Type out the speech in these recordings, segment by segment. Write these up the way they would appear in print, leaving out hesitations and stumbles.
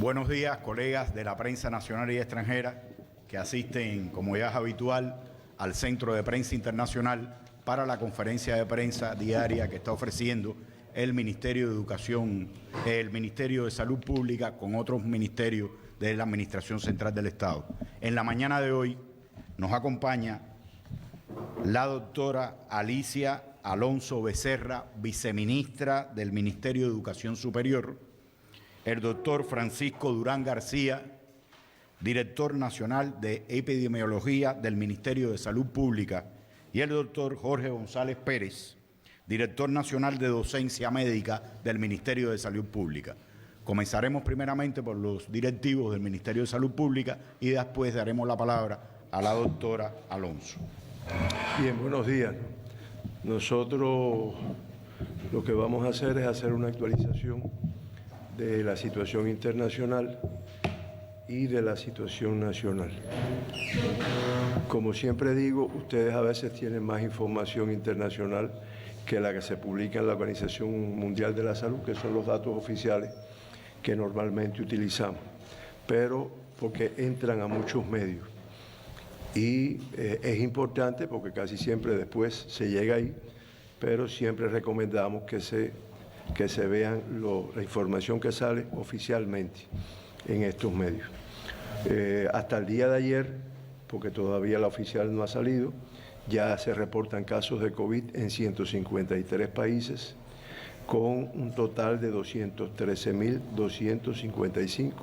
Buenos días, colegas de la prensa nacional y extranjera que asisten, como ya es habitual, al Centro de Prensa Internacional para la conferencia de prensa diaria que está ofreciendo el Ministerio de Educación, el Ministerio de Salud Pública con otros ministerios de la Administración Central del Estado. En la mañana de hoy nos acompaña la doctora Alicia Alonso Becerra, viceministra del Ministerio de Educación Superior, el doctor Francisco Durán García, director nacional de Epidemiología del Ministerio de Salud Pública, y el doctor Jorge González Pérez, director nacional de Docencia Médica del Ministerio de Salud Pública. Comenzaremos primeramente por los directivos del Ministerio de Salud Pública y después daremos la palabra a la doctora Alonso. Bien, buenos días. Nosotros lo que vamos a hacer es hacer una actualización de la situación internacional y de la situación nacional. Como siempre digo, ustedes a veces tienen más información internacional que la que se publica en la Organización Mundial de la Salud, que son los datos oficiales que normalmente utilizamos, pero porque entran a muchos medios. Y es importante porque casi siempre después se llega ahí, pero siempre recomendamos que se vean la información que sale oficialmente en estos medios. Hasta el día de ayer, porque todavía la oficial no ha salido, ya se reportan casos de COVID en 153 países, con un total de 213.255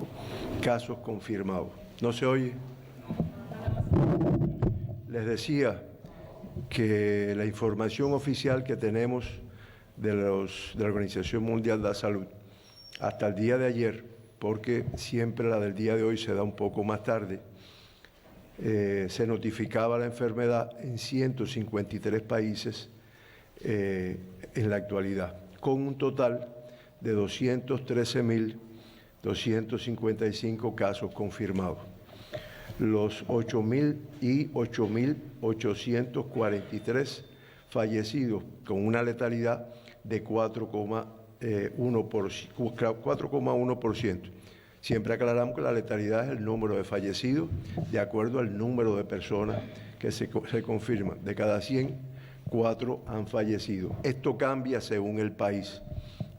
casos confirmados. ¿No se oye? Les decía que la información oficial que tenemos de la Organización Mundial de la Salud hasta el día de ayer, porque siempre la del día de hoy se da un poco más tarde, se notificaba la enfermedad en 153 países en la actualidad, con un total de 213.255 casos confirmados. Los 8.843 fallecidos con una letalidad de 4,1%. Siempre aclaramos que la letalidad es el número de fallecidos de acuerdo al número de personas que se confirman. De cada 100, 4 han fallecido. Esto cambia según el país,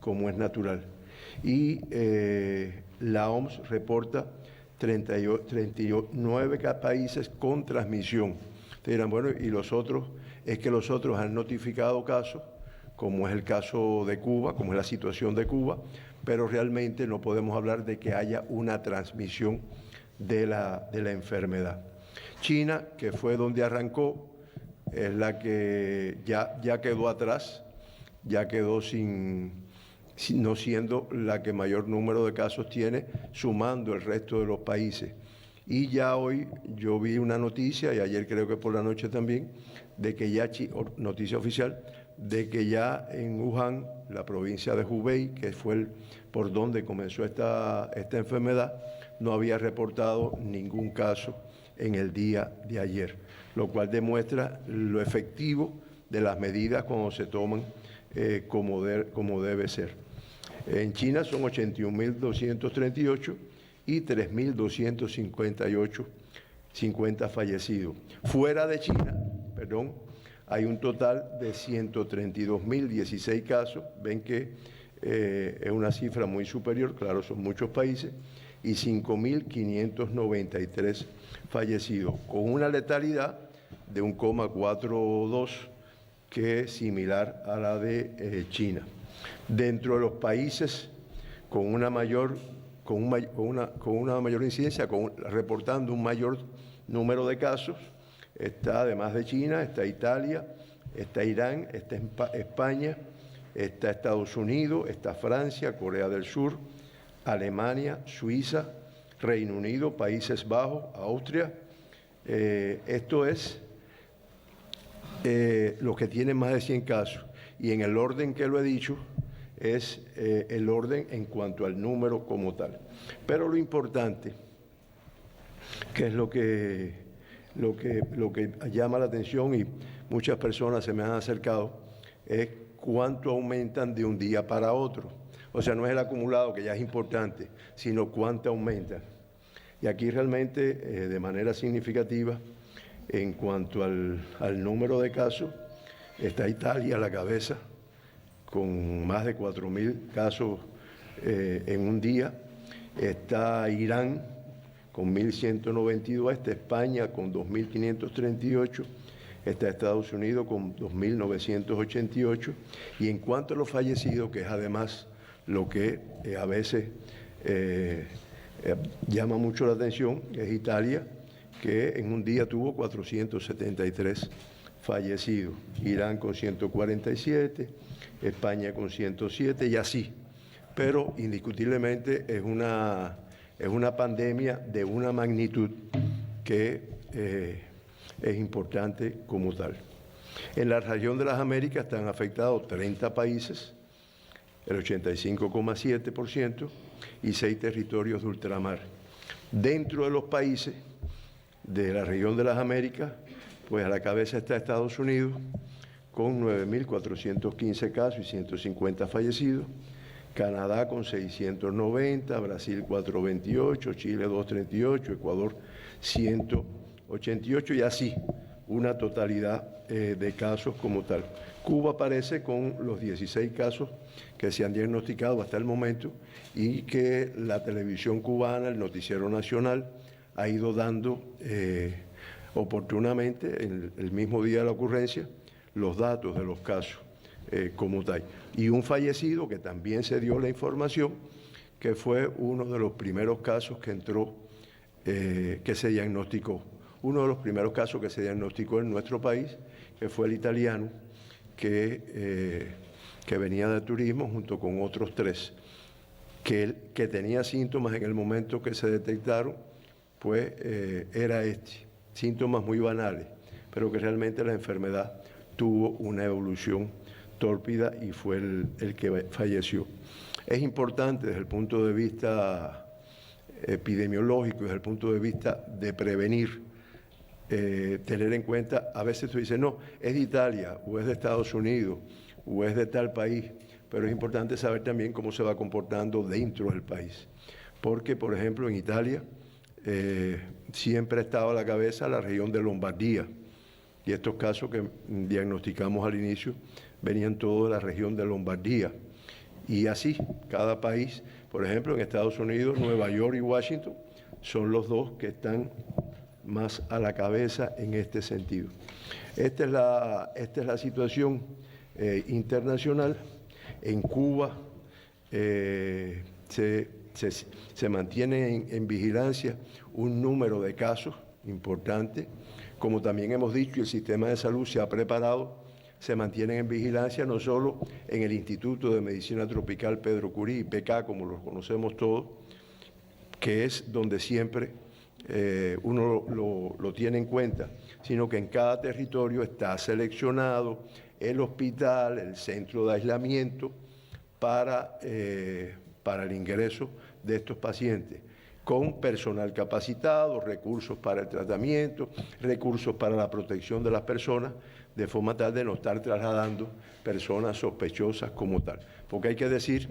como es natural. Y la OMS reporta 39 países con transmisión. Ustedes dirán, bueno, ¿y los otros? Es que los otros han notificado casos, como es el caso de Cuba, como es la situación de Cuba, pero realmente no podemos hablar de que haya una transmisión de la enfermedad. China, que fue donde arrancó, es la que ya quedó atrás, ya quedó no siendo la que mayor número de casos tiene, sumando el resto de los países. Y ya hoy yo vi una noticia, y ayer creo que por la noche también, de que ya, noticia oficial, de que ya en Wuhan, la provincia de Hubei, que fue por donde comenzó esta enfermedad, no había reportado ningún caso en el día de ayer, lo cual demuestra lo efectivo de las medidas cuando se toman como debe ser. En China son 81.238 y 3.250 fallecidos. Fuera de China, hay un total de 132.016 casos. Ven que es una cifra muy superior, claro, son muchos países, y 5.593 fallecidos, con una letalidad de 1,42, que es similar a la de China. Dentro de los países con una mayor incidencia, reportando un mayor número de casos, está, además de China, está Italia, está Irán, está España, está Estados Unidos, está Francia, Corea del Sur, Alemania, Suiza, Reino Unido, Países Bajos, Austria. Esto es los que tienen más de 100 casos. Y en el orden que lo he dicho, es el orden en cuanto al número como tal. Pero lo importante, que es lo que llama la atención y muchas personas se me han acercado, es cuánto aumentan de un día para otro. O sea, no es el acumulado, que ya es importante, sino cuánto aumenta. Y aquí realmente, de manera significativa, en cuanto al número de casos, está Italia a la cabeza, con más de 4.000 casos en un día. Está Irán con 1.192, está España con 2.538, está Estados Unidos con 2.988. Y en cuanto a los fallecidos, que es además lo que a veces llama mucho la atención, es Italia, que en un día tuvo 473 fallecidos. Irán con 147, España con 107 y así. Pero indiscutiblemente es una pandemia de una magnitud que es importante como tal. En la región de las Américas están afectados 30 países, el 85,7%, y 6 territorios de ultramar. Dentro de los países de la región de las Américas, pues a la cabeza está Estados Unidos, con 9.415 casos y 150 fallecidos, Canadá con 690, Brasil 428, Chile 238, Ecuador 188 y así, una totalidad de casos como tal. Cuba aparece con los 16 casos que se han diagnosticado hasta el momento y que la televisión cubana, el noticiero nacional, ha ido dando oportunamente, en el mismo día de la ocurrencia, los datos de los casos como tal. Y un fallecido que también se dio la información, que fue uno de los primeros casos que entró, que se diagnosticó. Uno de los primeros casos que se diagnosticó en nuestro país, que fue el italiano, que venía de turismo junto con otros 3, que tenía síntomas en el momento que se detectaron, pues era síntomas muy banales, pero que realmente la enfermedad tuvo una evolución tórpida y fue el que falleció. Es importante desde el punto de vista epidemiológico, desde el punto de vista de prevenir, tener en cuenta, a veces tú dices, no, es de Italia, o es de Estados Unidos, o es de tal país, pero es importante saber también cómo se va comportando dentro del país. Porque, por ejemplo, en Italia siempre ha estado a la cabeza la región de Lombardía, y estos casos que diagnosticamos al inicio venían todos de la región de Lombardía. Y así, cada país, por ejemplo, en Estados Unidos, Nueva York y Washington, son los 2 que están más a la cabeza en este sentido. Esta es la situación internacional. En Cuba se mantiene en vigilancia un número de casos importante. Como también hemos dicho, el sistema de salud se ha preparado, se mantienen en vigilancia no solo en el Instituto de Medicina Tropical Pedro Curí, IPK, como lo conocemos todos, que es donde siempre uno lo tiene en cuenta, sino que en cada territorio está seleccionado el hospital, el centro de aislamiento para el ingreso de estos pacientes, con personal capacitado, recursos para el tratamiento, recursos para la protección de las personas, de forma tal de no estar trasladando personas sospechosas como tal. Porque hay que decir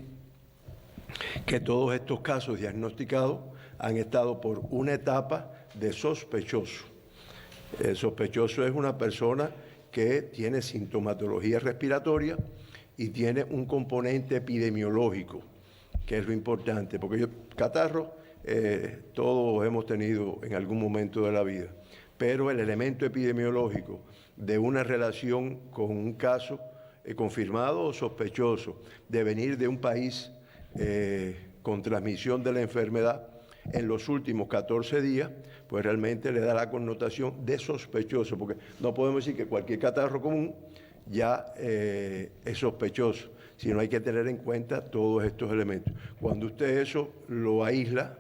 que todos estos casos diagnosticados han estado por una etapa de sospechoso. El sospechoso es una persona que tiene sintomatología respiratoria y tiene un componente epidemiológico, que es lo importante, porque catarro todos hemos tenido en algún momento de la vida, pero el elemento epidemiológico de una relación con un caso confirmado o sospechoso de venir de un país con transmisión de la enfermedad en los últimos 14 días, pues realmente le da la connotación de sospechoso, porque no podemos decir que cualquier catarro común ya es sospechoso, sino hay que tener en cuenta todos estos elementos. Cuando usted eso lo aísla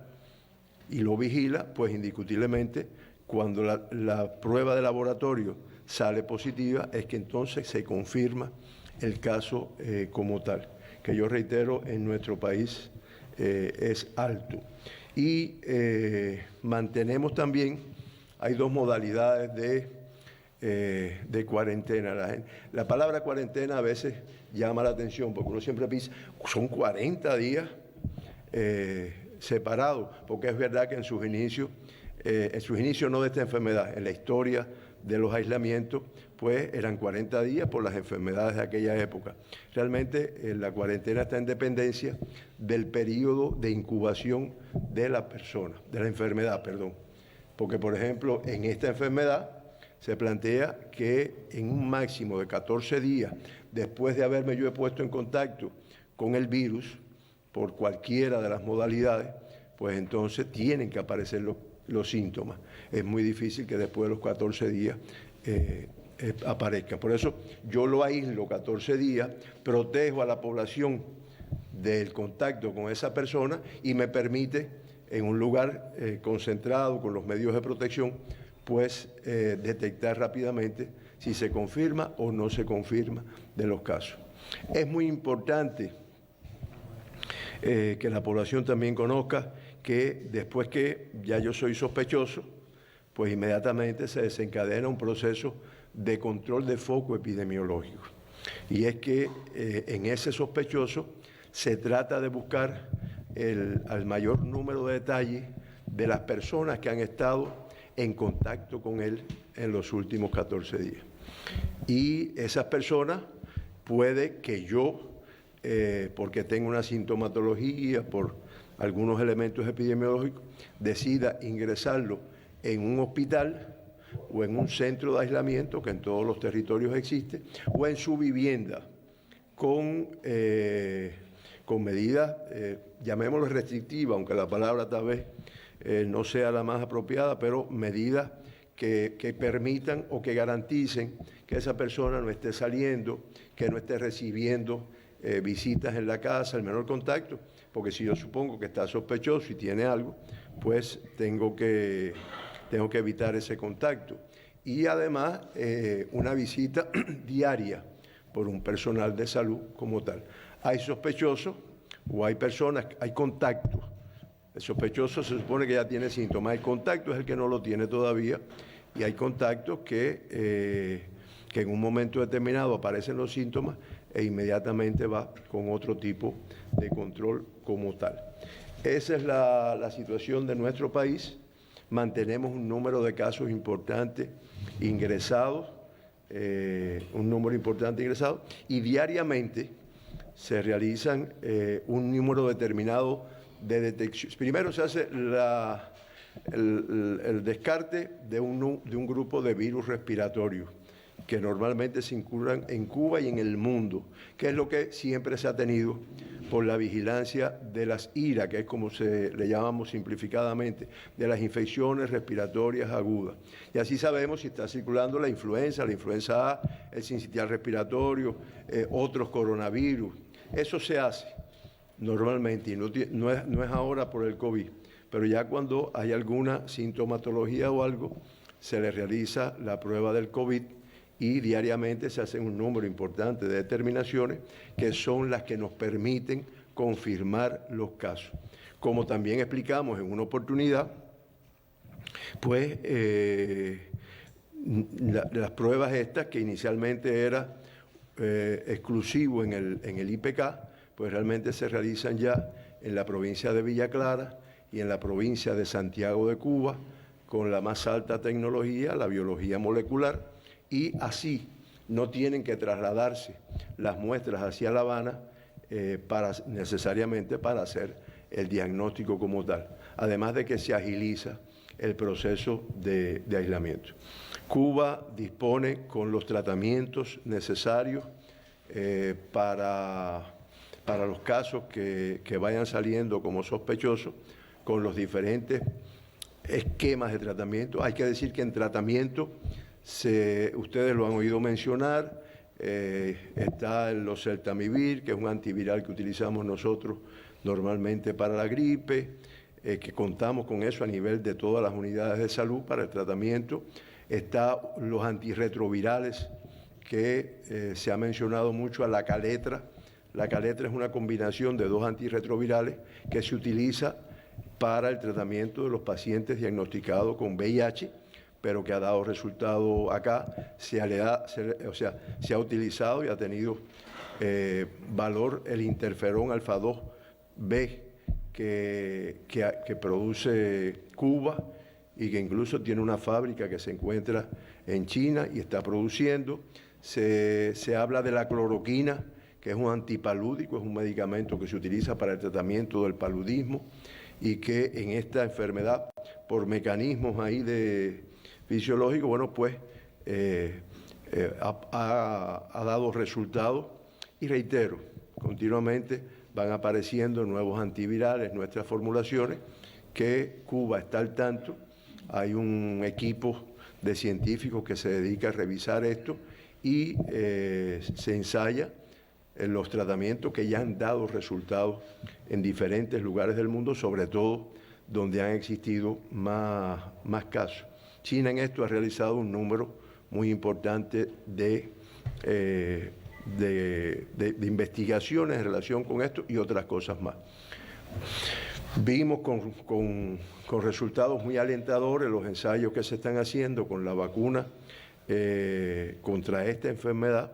y lo vigila, pues indiscutiblemente cuando la prueba de laboratorio sale positiva, es que entonces se confirma el caso como tal, que yo reitero, en nuestro país es alto. Y mantenemos también, hay 2 modalidades de de cuarentena. La palabra cuarentena a veces llama la atención porque uno siempre piensa, son 40 días separados, porque es verdad que en sus inicios no de esta enfermedad, en la historia de los aislamientos, pues eran 40 días por las enfermedades de aquella época. Realmente la cuarentena está en dependencia del periodo de incubación de la persona, de la enfermedad, perdón. Porque, por ejemplo, en esta enfermedad se plantea que en un máximo de 14 días, después de haberme yo puesto en contacto con el virus, por cualquiera de las modalidades, pues entonces tienen que aparecer los síntomas. Es muy difícil que después de los 14 días aparezca. Por eso yo lo aíslo 14 días, protejo a la población del contacto con esa persona y me permite en un lugar concentrado con los medios de protección, pues detectar rápidamente si se confirma o no se confirma de los casos. Es muy importante que la población también conozca que después que ya yo soy sospechoso, pues inmediatamente se desencadena un proceso de control de foco epidemiológico. Y es que en ese sospechoso se trata de buscar al mayor número de detalles de las personas que han estado en contacto con él en los últimos 14 días. Y esas personas puede que yo, porque tengo una sintomatología, por algunos elementos epidemiológicos, decida ingresarlo en un hospital o en un centro de aislamiento que en todos los territorios existe, o en su vivienda, con medidas, llamémoslo restrictivas, aunque la palabra tal vez no sea la más apropiada, pero medidas que permitan o que garanticen que esa persona no esté saliendo, que no esté recibiendo visitas en la casa, el menor contacto, porque si yo supongo que está sospechoso y tiene algo, pues tengo que evitar ese contacto. Y además una visita diaria por un personal de salud como tal. Hay sospechosos o hay personas, hay contactos. El sospechoso se supone que ya tiene síntomas. El contacto es el que no lo tiene todavía y hay contactos que en un momento determinado aparecen los síntomas e inmediatamente va con otro tipo de control como tal. Esa es la situación de nuestro país. Mantenemos un número de casos importantes ingresados, y diariamente se realizan un número determinado de detección. Primero se hace el descarte de un grupo de virus respiratorios que normalmente se incurran en Cuba y en el mundo, que es lo que siempre se ha tenido por la vigilancia de las IRA, que es como le llamamos simplificadamente, de las infecciones respiratorias agudas. Y así sabemos si está circulando la influenza A, el sincitial respiratorio, otros coronavirus. Eso se hace normalmente y no es ahora por el COVID, pero ya cuando hay alguna sintomatología o algo, se le realiza la prueba del COVID y diariamente se hace un número importante de determinaciones que son las que nos permiten confirmar los casos. Como también explicamos en una oportunidad, pues las pruebas estas, que inicialmente era exclusivo en el IPK, pues realmente se realizan ya en la provincia de Villa Clara y en la provincia de Santiago de Cuba, con la más alta tecnología, la biología molecular, y así no tienen que trasladarse las muestras hacia La Habana necesariamente para hacer el diagnóstico como tal, además de que se agiliza el proceso de aislamiento. Cuba dispone con los tratamientos necesarios para los casos que vayan saliendo como sospechosos, con los diferentes esquemas de tratamiento. Hay que decir que en tratamiento, ustedes lo han oído mencionar, está el oseltamivir, que es un antiviral que utilizamos nosotros normalmente para la gripe, que contamos con eso a nivel de todas las unidades de salud para el tratamiento. Está los antirretrovirales, que se ha mencionado mucho, a la caletra. La caletra es una combinación de dos antirretrovirales que se utiliza para el tratamiento de los pacientes diagnosticados con VIH, pero que ha dado resultado acá. Se ha utilizado y ha tenido valor el interferón alfa 2B que produce Cuba y que incluso tiene una fábrica que se encuentra en China y está produciendo. Se habla de la cloroquina, que es un antipalúdico, es un medicamento que se utiliza para el tratamiento del paludismo y que en esta enfermedad, por mecanismos ahí fisiológicos, bueno, pues ha dado resultados. Y reitero, continuamente van apareciendo nuevos antivirales, nuestras formulaciones, que Cuba está al tanto. Hay un equipo de científicos que se dedica a revisar esto y se ensaya en los tratamientos que ya han dado resultados en diferentes lugares del mundo, sobre todo donde han existido más casos. China en esto ha realizado un número muy importante de investigaciones en relación con esto y otras cosas más. Vimos con resultados muy alentadores los ensayos que se están haciendo con la vacuna contra esta enfermedad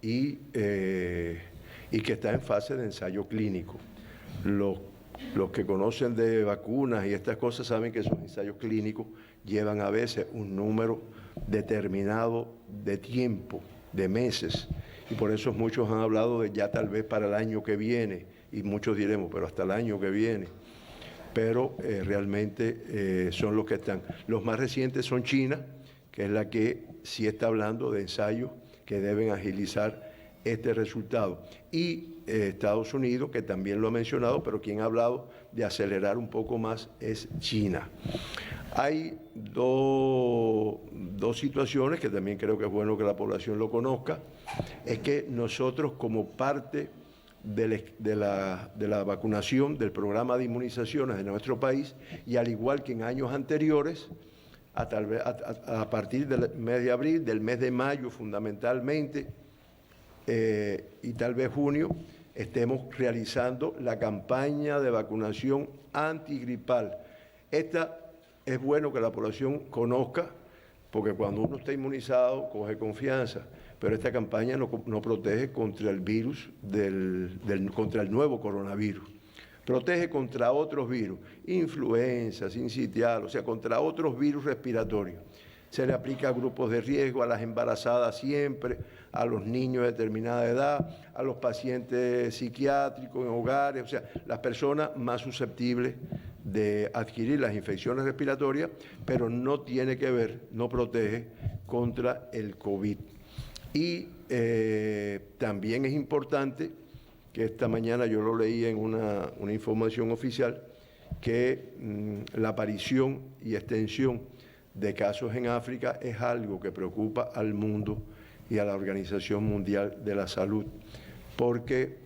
y que está en fase de ensayo clínico. Los que conocen de vacunas y estas cosas saben que esos ensayos clínicos llevan a veces un número determinado de tiempo, de meses, y por eso muchos han hablado de ya tal vez para el año que viene, y muchos diremos, pero hasta el año que viene. Pero realmente son los que están. Los más recientes son China, que es la que sí está hablando de ensayos que deben agilizar este resultado. Y Estados Unidos, que también lo ha mencionado, pero quien ha hablado de acelerar un poco más es China. Hay dos situaciones que también creo que es bueno que la población lo conozca. Es que nosotros, como parte de la vacunación, del programa de inmunizaciones de nuestro país, y al igual que en años anteriores, a partir del mes de abril, del mes de mayo fundamentalmente, y tal vez junio, estemos realizando la campaña de vacunación antigripal. Esta es bueno que la población conozca, porque cuando uno está inmunizado coge confianza, pero esta campaña no protege contra el virus, contra el nuevo coronavirus. Protege contra otros virus, influenza, sincitial, o sea, contra otros virus respiratorios. Se le aplica a grupos de riesgo, a las embarazadas siempre, a los niños de determinada edad, a los pacientes psiquiátricos en hogares, o sea, las personas más susceptibles de adquirir las infecciones respiratorias, pero no tiene que ver, no protege contra el COVID. Y también es importante, que esta mañana yo lo leí en una información oficial, que la aparición y extensión de casos en África es algo que preocupa al mundo y a la Organización Mundial de la Salud, porque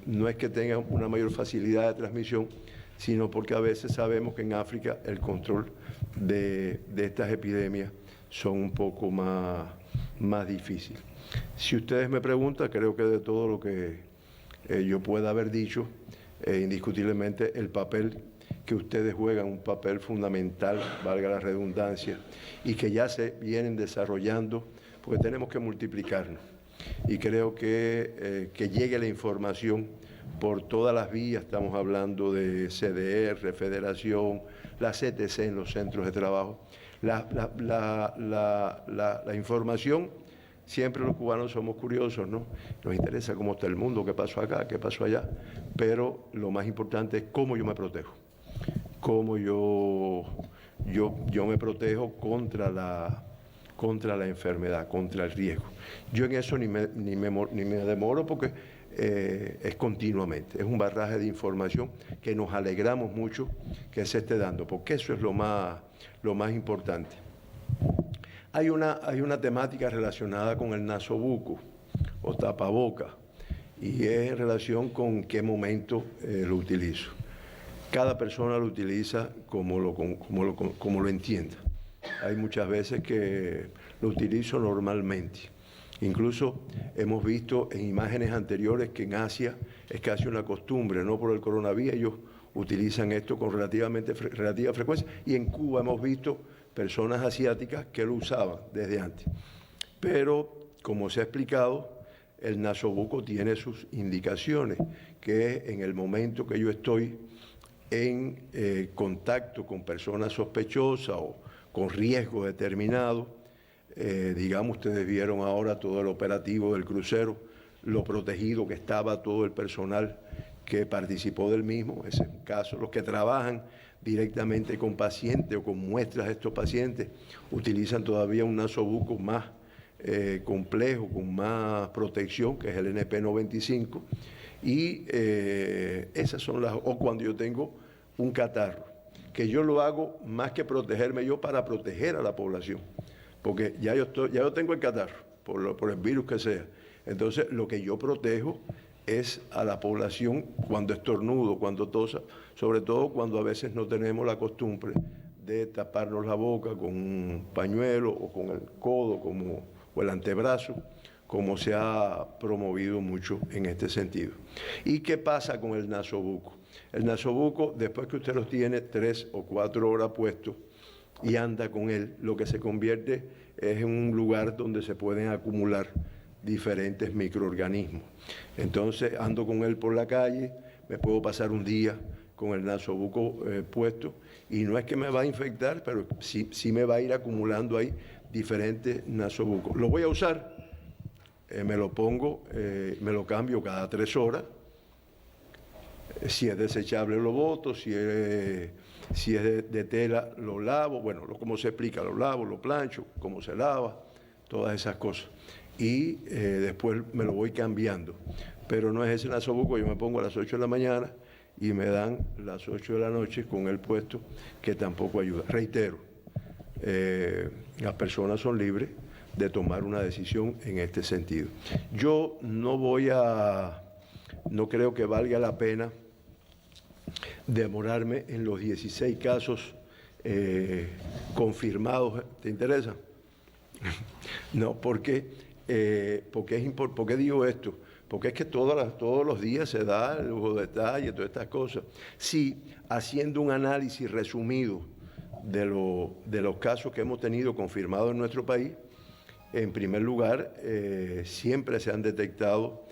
no es que tengan una mayor facilidad de transmisión, sino porque a veces sabemos que en África el control de estas epidemias son un poco más difícil. Si ustedes me preguntan, creo que de todo lo que yo pueda haber dicho, indiscutiblemente el papel que ustedes juegan, un papel fundamental, valga la redundancia, y que ya se vienen desarrollando, porque tenemos que multiplicarnos. Y creo que llegue la información por todas las vías, estamos hablando de CDR, Federación, la CTC en los centros de trabajo. La información, siempre los cubanos somos curiosos, ¿no? Nos interesa cómo está el mundo, qué pasó acá, qué pasó allá, pero lo más importante es cómo yo me protejo, cómo yo me protejo contra la enfermedad, contra el riesgo. Yo en eso ni me demoro porque es continuamente, es un barraje de información que nos alegramos mucho que se esté dando, porque eso es lo más importante. Hay una temática relacionada con el nasobuco o tapaboca, y es en relación con qué momento lo utilizo. Cada persona lo utiliza como lo entienda. Hay muchas veces que lo utilizo normalmente. Incluso hemos visto en imágenes anteriores que en Asia es casi una costumbre, no por el coronavirus, ellos utilizan esto con relativa frecuencia, y en Cuba hemos visto personas asiáticas que lo usaban desde antes. Pero, como se ha explicado, el nasobuco tiene sus indicaciones, que en el momento que yo estoy en contacto con personas sospechosas o con riesgo determinado, digamos, ustedes vieron ahora todo el operativo del crucero, lo protegido que estaba todo el personal que participó del mismo, ese es un caso, los que trabajan directamente con pacientes o con muestras de estos pacientes utilizan todavía un nasobuco más complejo, con más protección, que es el NP95, y esas son las, o cuando yo tengo un catarro, que yo lo hago más que protegerme yo para proteger a la población, porque ya yo tengo el catarro, por el virus que sea, entonces lo que yo protejo es a la población cuando estornudo, cuando tosa, sobre todo cuando a veces no tenemos la costumbre de taparnos la boca con un pañuelo o con el codo o el antebrazo, como se ha promovido mucho en este sentido. ¿Y qué pasa con el nasobuco? El nasobuco, después que usted los tiene 3 o 4 horas puestos y anda con él, lo que se convierte es en un lugar donde se pueden acumular diferentes microorganismos. Entonces ando con él por la calle, me puedo pasar un día con el nasobuco puesto y no es que me va a infectar, pero sí me va a ir acumulando ahí diferentes nasobucos. Lo voy a usar, me lo pongo, me lo cambio cada 3 horas. Si es desechable lo boto, si es de tela lo lavo, bueno, como se explica, lo lavo, lo plancho, cómo se lava, todas esas cosas. Y después me lo voy cambiando. Pero no es ese nasobuco, yo me pongo a las 8 de la mañana y me dan las 8 de la noche con el puesto, que tampoco ayuda. Reitero, las personas son libres de tomar una decisión en este sentido. Yo no creo que valga la pena demorarme en los 16 casos confirmados. ¿Te interesa? No, ¿por qué digo esto? Porque es que todos los días se da el lujo de detalle, todas estas cosas. Sí, haciendo un análisis resumido de los casos que hemos tenido confirmados en nuestro país, en primer lugar, siempre se han detectado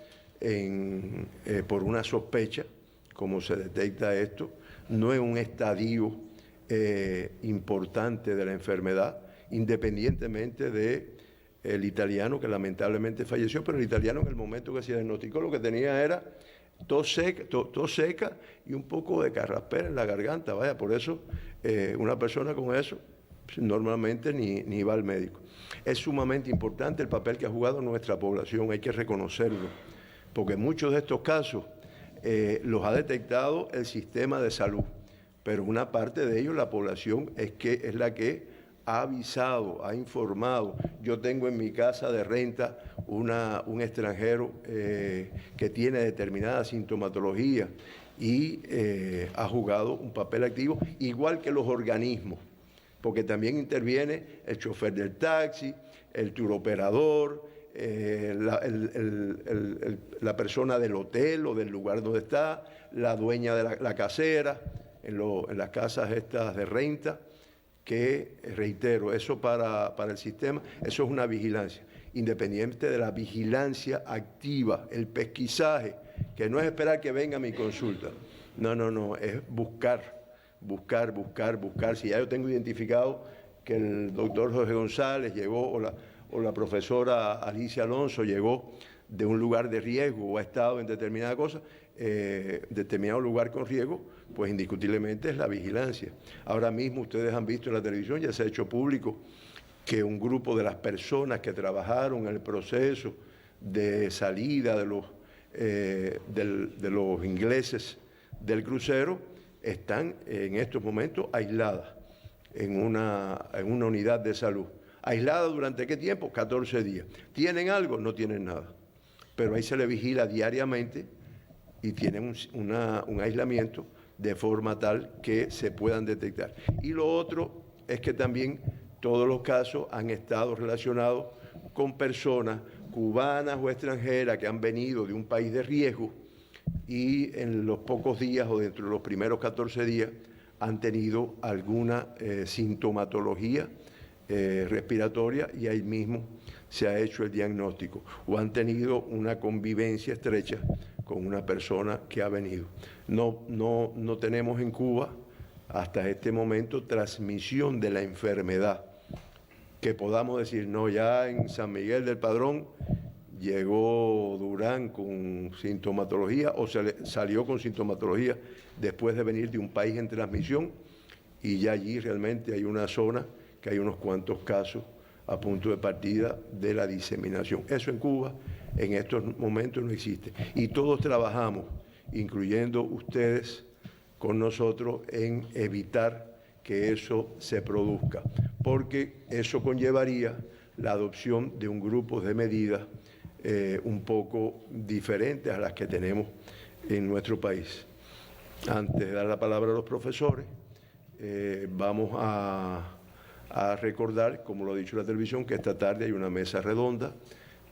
por una sospecha, como se detecta esto, no es un estadio importante de la enfermedad, independientemente del italiano que lamentablemente falleció, pero el italiano en el momento que se diagnosticó lo que tenía era tos seca y un poco de carraspera en la garganta, vaya, por eso una persona con eso normalmente ni va al médico. Es sumamente importante el papel que ha jugado nuestra población, hay que reconocerlo, porque muchos de estos casos los ha detectado el sistema de salud, pero una parte de ellos, la población, es la que ha avisado, ha informado. Yo tengo en mi casa de renta un extranjero que tiene determinada sintomatología y ha jugado un papel activo, igual que los organismos, porque también interviene el chofer del taxi, el turoperador, la persona del hotel o del lugar donde está, la dueña de la casera, en las casas estas de renta, que, reitero, eso para el sistema, eso es una vigilancia, independiente de la vigilancia activa, el pesquisaje, que no es esperar que venga mi consulta, no, es buscar. Si ya yo tengo identificado que el doctor Jorge González llegó o la profesora Alicia Alonso llegó de un lugar de riesgo o ha estado en determinada cosa, determinado lugar con riesgo, pues indiscutiblemente es la vigilancia. Ahora mismo ustedes han visto en la televisión, ya se ha hecho público, que un grupo de las personas que trabajaron en el proceso de salida de los ingleses del crucero están en estos momentos aisladas en una unidad de salud. ¿Aisladas durante qué tiempo? 14 días. ¿Tienen algo? No tienen nada. Pero ahí se les vigila diariamente y tienen un aislamiento de forma tal que se puedan detectar. Y lo otro es que también todos los casos han estado relacionados con personas cubanas o extranjeras que han venido de un país de riesgo y en los pocos días o dentro de los primeros 14 días han tenido alguna sintomatología respiratoria y ahí mismo se ha hecho el diagnóstico, o han tenido una convivencia estrecha con una persona que ha venido. No tenemos en Cuba hasta este momento transmisión de la enfermedad, que podamos decir, no, ya en San Miguel del Padrón llegó Durán con sintomatología o salió con sintomatología después de venir de un país en transmisión, y ya allí realmente hay una zona que hay unos cuantos casos a punto de partida de la diseminación. Eso en Cuba en estos momentos no existe. Y todos trabajamos, incluyendo ustedes con nosotros, en evitar que eso se produzca, porque eso conllevaría la adopción de un grupo de medidas un poco diferentes a las que tenemos en nuestro país. Antes de dar la palabra a los profesores, vamos a recordar, como lo ha dicho la televisión, que esta tarde hay una mesa redonda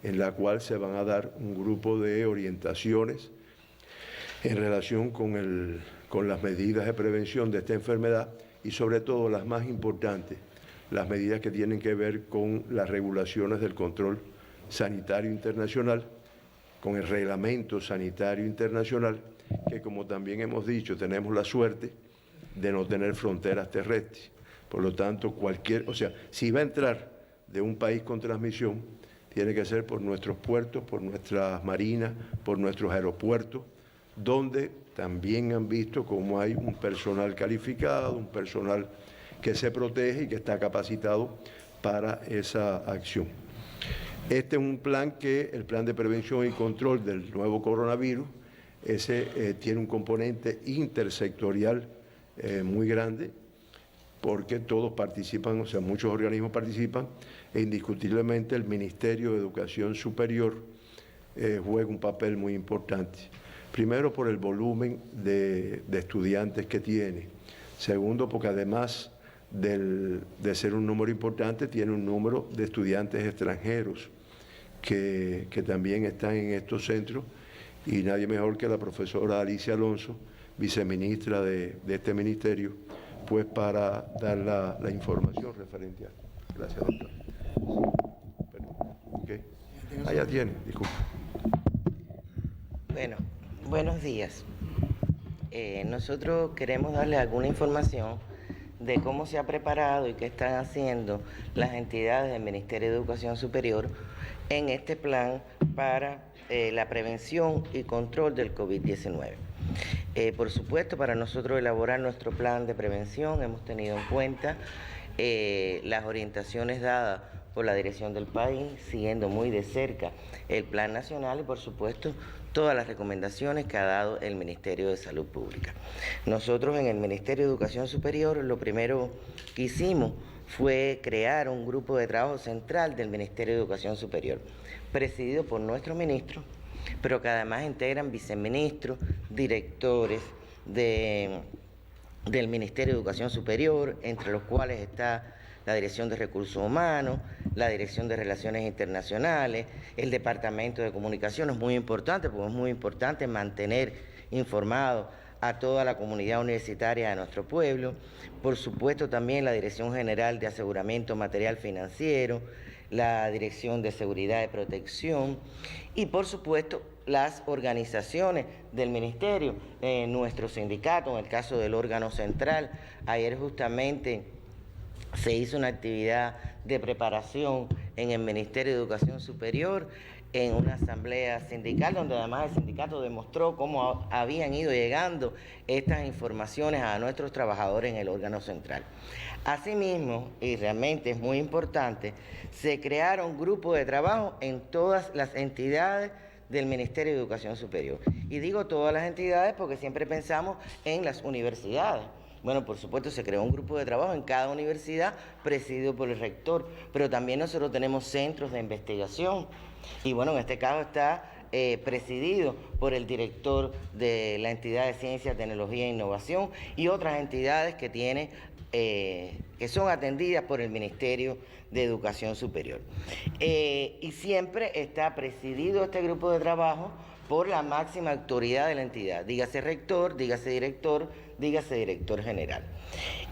en la cual se van a dar un grupo de orientaciones en relación con las medidas de prevención de esta enfermedad y sobre todo las más importantes, las medidas que tienen que ver con las regulaciones del control sanitario internacional, con el reglamento sanitario internacional, que como también hemos dicho, tenemos la suerte de no tener fronteras terrestres. Por lo tanto, si va a entrar de un país con transmisión, tiene que ser por nuestros puertos, por nuestras marinas, por nuestros aeropuertos, donde también han visto cómo hay un personal calificado, un personal que se protege y que está capacitado para esa acción. Este es un plan el plan de prevención y control del nuevo coronavirus, tiene un componente intersectorial muy grande, porque todos participan, o sea, muchos organismos participan, e indiscutiblemente el Ministerio de Educación Superior juega un papel muy importante. Primero, por el volumen de estudiantes que tiene. Segundo, porque además de ser un número importante, tiene un número de estudiantes extranjeros que también están en estos centros, y nadie mejor que la profesora Alicia Alonso, viceministra de este ministerio, pues para dar la información referente a... Gracias, doctor. ¿Qué? Ya tiene, disculpe. Bueno, buenos días. Nosotros queremos darle alguna información de cómo se ha preparado y qué están haciendo las entidades del Ministerio de Educación Superior en este plan para la prevención y control del COVID-19. Por supuesto, para nosotros elaborar nuestro plan de prevención hemos tenido en cuenta las orientaciones dadas por la dirección del país, siguiendo muy de cerca el plan nacional y, por supuesto, todas las recomendaciones que ha dado el Ministerio de Salud Pública. Nosotros en el Ministerio de Educación Superior lo primero que hicimos fue crear un grupo de trabajo central del Ministerio de Educación Superior, presidido por nuestro ministro, pero que además integran viceministros, directores del Ministerio de Educación Superior, entre los cuales está la Dirección de Recursos Humanos, la Dirección de Relaciones Internacionales, el Departamento de Comunicación. Es muy importante, porque es muy importante mantener informado a toda la comunidad universitaria de nuestro pueblo. Por supuesto, también la Dirección General de Aseguramiento Material Financiero, la Dirección de Seguridad y Protección y, por supuesto, las organizaciones del Ministerio, nuestro sindicato, en el caso del órgano central. Ayer justamente se hizo una actividad de preparación en el Ministerio de Educación Superior, en una asamblea sindical, donde además el sindicato demostró cómo habían ido llegando estas informaciones a nuestros trabajadores en el órgano central. Asimismo, y realmente es muy importante, se crearon grupos de trabajo en todas las entidades del Ministerio de Educación Superior. Y digo todas las entidades porque siempre pensamos en las universidades. Bueno, por supuesto, se creó un grupo de trabajo en cada universidad presidido por el rector, pero también nosotros tenemos centros de investigación. Y bueno, en este caso está presidido por el director de la entidad de Ciencia, Tecnología e Innovación y otras entidades que son atendidas por el Ministerio de Educación Superior. Y siempre está presidido este grupo de trabajo por la máxima autoridad de la entidad, dígase rector, dígase director, dígase director general.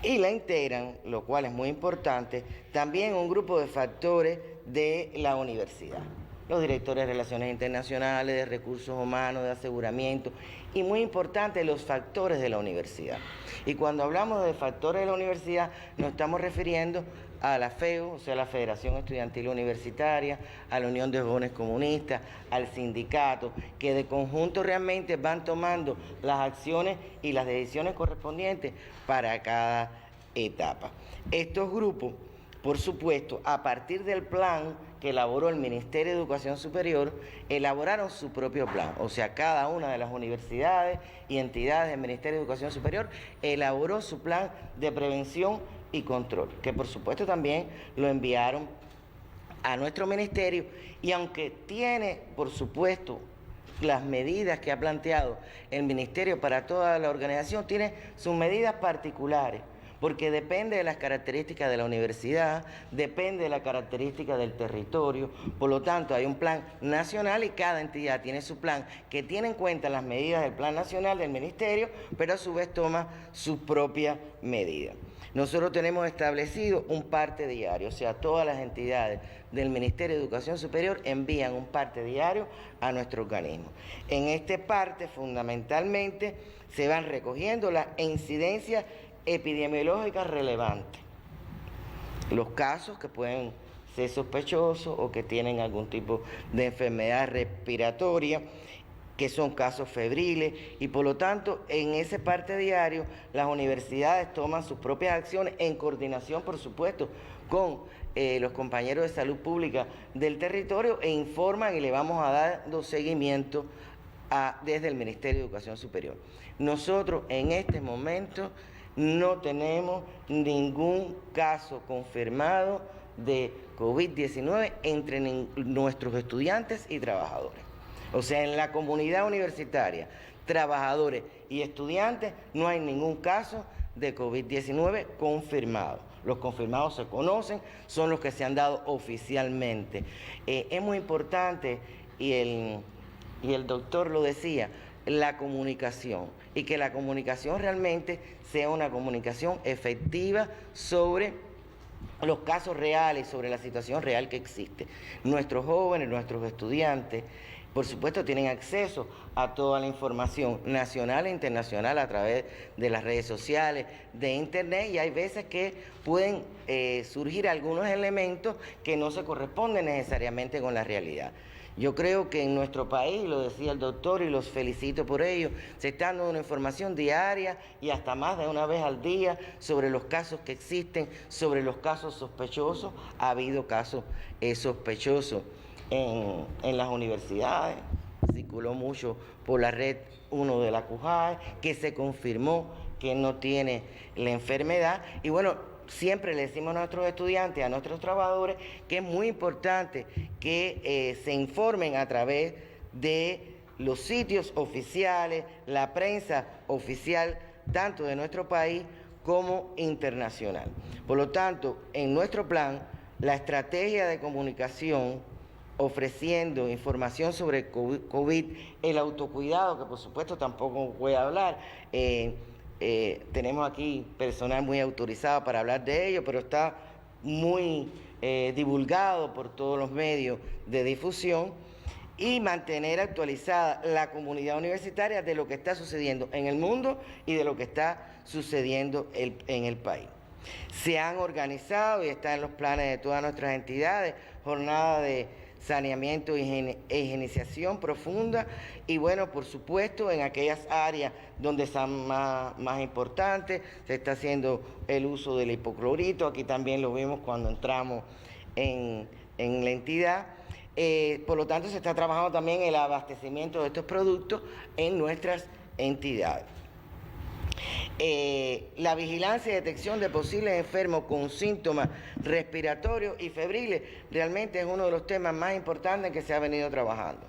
Y la integran, lo cual es muy importante, también un grupo de factores de la universidad. Los directores de Relaciones Internacionales, de Recursos Humanos, de Aseguramiento, y muy importante, los factores de la universidad. Y cuando hablamos de factores de la universidad, nos estamos refiriendo a la FEU, o sea, la Federación Estudiantil Universitaria, a la Unión de Jóvenes Comunistas, al sindicato, que de conjunto realmente van tomando las acciones y las decisiones correspondientes para cada etapa. Estos grupos, por supuesto, a partir del plan que elaboró el Ministerio de Educación Superior, elaboraron su propio plan. O sea, cada una de las universidades y entidades del Ministerio de Educación Superior elaboró su plan de prevención y control, que por supuesto también lo enviaron a nuestro ministerio, y aunque tiene, por supuesto, las medidas que ha planteado el ministerio para toda la organización, tiene sus medidas particulares, porque depende de las características de la universidad, depende de la característica del territorio. Por lo tanto, hay un plan nacional y cada entidad tiene su plan que tiene en cuenta las medidas del plan nacional del ministerio, pero a su vez toma su propia medida. Nosotros tenemos establecido un parte diario, o sea, todas las entidades del Ministerio de Educación Superior envían un parte diario a nuestro organismo. En este parte, fundamentalmente, se van recogiendo las incidencias epidemiológicas relevantes, los casos que pueden ser sospechosos o que tienen algún tipo de enfermedad respiratoria, que son casos febriles, y por lo tanto en ese parte diario las universidades toman sus propias acciones en coordinación, por supuesto, con los compañeros de salud pública del territorio, e informan y le vamos a dar seguimiento desde el Ministerio de Educación Superior. Nosotros en este momento no tenemos ningún caso confirmado de COVID-19 entre nuestros estudiantes y trabajadores. O sea, en la comunidad universitaria, trabajadores y estudiantes, no hay ningún caso de COVID-19 confirmado. Los confirmados se conocen, son los que se han dado oficialmente. Es muy importante, y el doctor lo decía, la comunicación, y que la comunicación realmente sea una comunicación efectiva sobre los casos reales, sobre la situación real que existe. Nuestros jóvenes, nuestros estudiantes, por supuesto, tienen acceso a toda la información nacional e internacional a través de las redes sociales, de internet, y hay veces que pueden surgir algunos elementos que no se corresponden necesariamente con la realidad. Yo creo que en nuestro país, lo decía el doctor y los felicito por ello, se está dando una información diaria y hasta más de una vez al día sobre los casos que existen, sobre los casos sospechosos. Ha habido casos sospechosos en las universidades, circuló mucho por la red 1 de la CUJAE, que se confirmó que no tiene la enfermedad. Y bueno, siempre le decimos a nuestros estudiantes, a nuestros trabajadores, que es muy importante que se informen a través de los sitios oficiales, la prensa oficial, tanto de nuestro país como internacional. Por lo tanto, en nuestro plan, la estrategia de comunicación, ofreciendo información sobre COVID, el autocuidado, que por supuesto tampoco voy a hablar, tenemos aquí personal muy autorizado para hablar de ello, pero está muy divulgado por todos los medios de difusión, y mantener actualizada la comunidad universitaria de lo que está sucediendo en el mundo y de lo que está sucediendo en el país. Se han organizado y están en los planes de todas nuestras entidades jornadas de saneamiento e higienización profunda, y bueno, por supuesto, en aquellas áreas donde son más importantes, se está haciendo el uso del hipoclorito. Aquí también lo vimos cuando entramos en la entidad. Por lo tanto, se está trabajando también el abastecimiento de estos productos en nuestras entidades. La vigilancia y detección de posibles enfermos con síntomas respiratorios y febriles realmente es uno de los temas más importantes que se ha venido trabajando,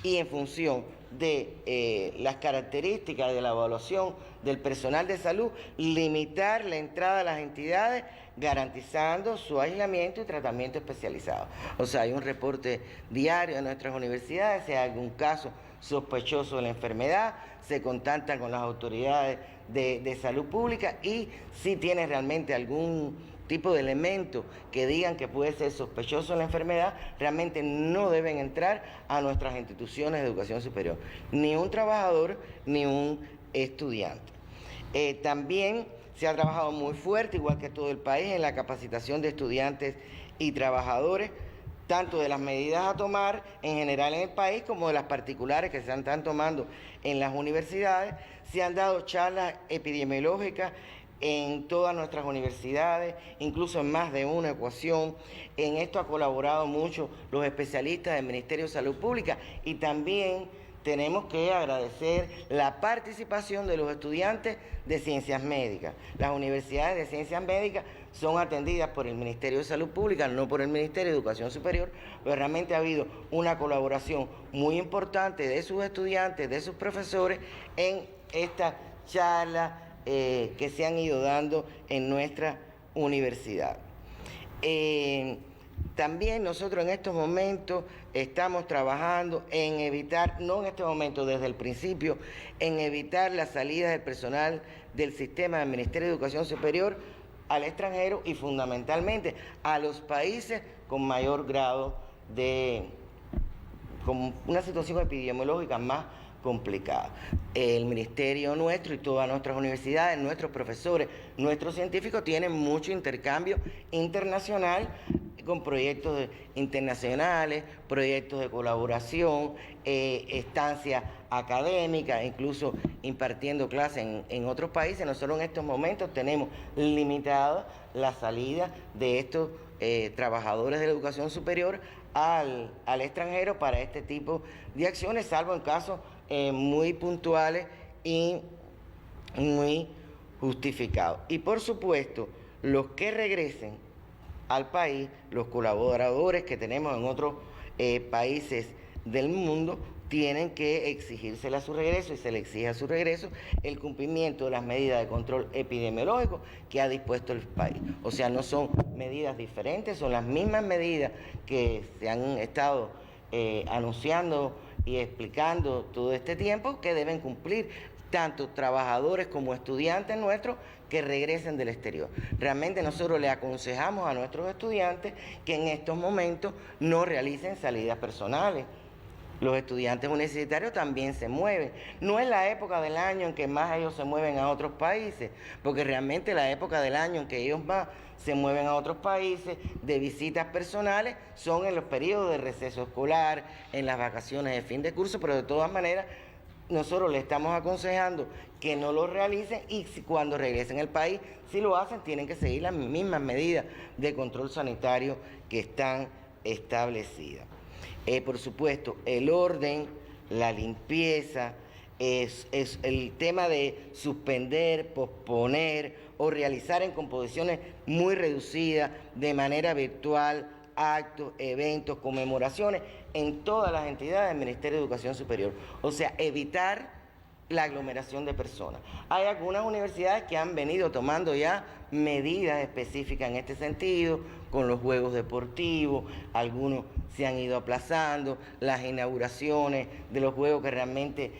y en función de las características de la evaluación del personal de salud, limitar la entrada a las entidades, garantizando su aislamiento y tratamiento especializado. O sea, hay un reporte diario de nuestras universidades. Si hay algún caso sospechoso de la enfermedad, se contactan con las autoridades de salud pública y si tiene realmente algún tipo de elemento que digan que puede ser sospechoso de la enfermedad, realmente no deben entrar a nuestras instituciones de educación superior, ni un trabajador ni un estudiante. También se ha trabajado muy fuerte, igual que todo el país, en la capacitación de estudiantes y trabajadores, tanto de las medidas a tomar en general en el país como de las particulares que se están tomando en las universidades. Se han dado charlas epidemiológicas en todas nuestras universidades, incluso en más de una ecuación. En esto ha colaborado mucho los especialistas del Ministerio de Salud Pública y también tenemos que agradecer la participación de los estudiantes de ciencias médicas. Las universidades de ciencias médicas son atendidas por el Ministerio de Salud Pública, no por el Ministerio de Educación Superior, pero realmente ha habido una colaboración muy importante de sus estudiantes, de sus profesores, en esta charla que se han ido dando en nuestra universidad. También nosotros en estos momentos estamos trabajando en evitar, no en este momento, desde el principio, en evitar las salidas del personal del sistema del Ministerio de Educación Superior al extranjero y fundamentalmente a los países con mayor grado con una situación epidemiológica más complicada. El ministerio nuestro y todas nuestras universidades, nuestros profesores, nuestros científicos tienen mucho intercambio internacional con proyectos internacionales, proyectos de colaboración, estancias académicas, incluso impartiendo clases en otros países. Nosotros en estos momentos tenemos limitada la salida de estos trabajadores de la educación superior al extranjero para este tipo de acciones, salvo en casos muy puntuales y muy justificados. Y por supuesto, los que regresen al país, los colaboradores que tenemos en otros países del mundo, tienen que exigírsele a su regreso y se le exige a su regreso el cumplimiento de las medidas de control epidemiológico que ha dispuesto el país. O sea, no son medidas diferentes, son las mismas medidas que se han estado anunciando y explicando todo este tiempo que deben cumplir tanto trabajadores como estudiantes nuestros que regresen del exterior. Realmente nosotros le aconsejamos a nuestros estudiantes que en estos momentos no realicen salidas personales. Los estudiantes universitarios también se mueven. No es la época del año en que más ellos se mueven a otros países, porque realmente la época del año en que ellos más se mueven a otros países de visitas personales son en los periodos de receso escolar, en las vacaciones de fin de curso, pero de todas maneras nosotros le estamos aconsejando que no lo realicen y cuando regresen al país, si lo hacen, tienen que seguir las mismas medidas de control sanitario que están establecidas. Por supuesto, el orden, la limpieza, es el tema de suspender, posponer o realizar en composiciones muy reducidas, de manera virtual, actos, eventos, conmemoraciones en todas las entidades del Ministerio de Educación Superior. O sea, evitar la aglomeración de personas. Hay algunas universidades que han venido tomando ya medidas específicas en este sentido, con los juegos deportivos, algunos se han ido aplazando, las inauguraciones de los juegos que realmente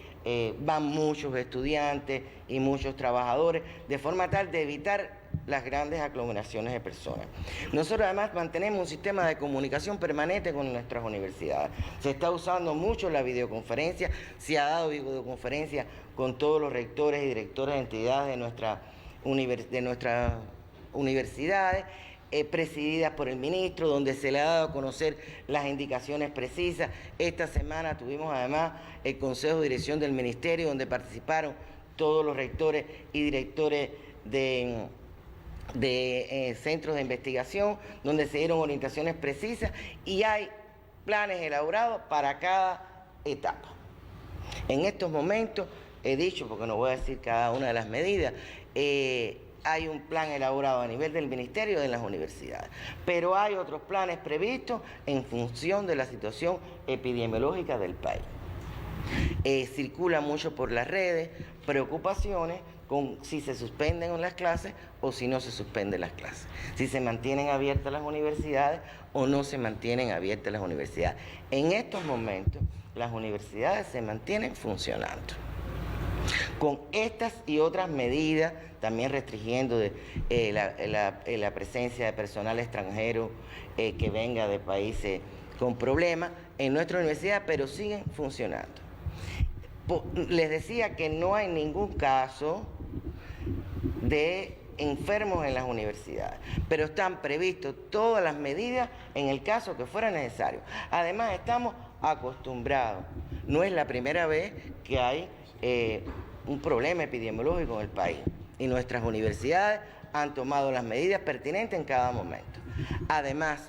van muchos estudiantes y muchos trabajadores, de forma tal de evitar las grandes aglomeraciones de personas. Nosotros además mantenemos un sistema de comunicación permanente con nuestras universidades. Se está usando mucho la videoconferencia, se ha dado videoconferencia con todos los rectores y directores de entidades de nuestras universidades, presididas por el ministro, donde se le ha dado a conocer las indicaciones precisas. Esta semana tuvimos además el Consejo de Dirección del Ministerio, donde participaron todos los rectores y directores de centros de investigación, donde se dieron orientaciones precisas y hay planes elaborados para cada etapa. En estos momentos, he dicho, porque no voy a decir cada una de las medidas, hay un plan elaborado a nivel del Ministerio de las universidades, pero hay otros planes previstos en función de la situación epidemiológica del país. Circula mucho por las redes preocupaciones con si se suspenden las clases o si no se suspenden las clases, si se mantienen abiertas las universidades o no se mantienen abiertas las universidades. En estos momentos, las universidades se mantienen funcionando. Con estas y otras medidas, también restringiendo la presencia de personal extranjero que venga de países con problemas en nuestra universidad, pero siguen funcionando. Les decía que no hay ningún caso de enfermos en las universidades, pero están previstas todas las medidas en el caso que fuera necesario. Además, estamos acostumbrados, no es la primera vez que hay un problema epidemiológico en el país y nuestras universidades han tomado las medidas pertinentes en cada momento. Además,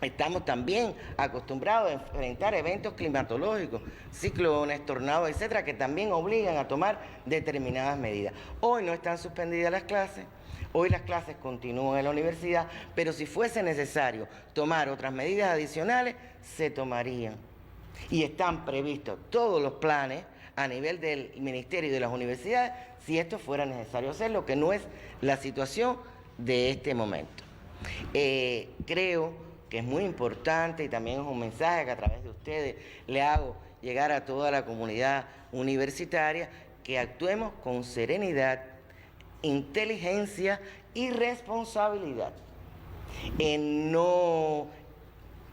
estamos también acostumbrados a enfrentar eventos climatológicos, ciclones, tornados, etcétera, que también obligan a tomar determinadas medidas. Hoy no están suspendidas las clases, hoy las clases continúan en la universidad, pero si fuese necesario tomar otras medidas adicionales, se tomarían. Y están previstos todos los planes a nivel del ministerio y de las universidades, si esto fuera necesario hacerlo, que no es la situación de este momento. Creo que es muy importante y también es un mensaje que a través de ustedes le hago llegar a toda la comunidad universitaria, que actuemos con serenidad, inteligencia y responsabilidad. No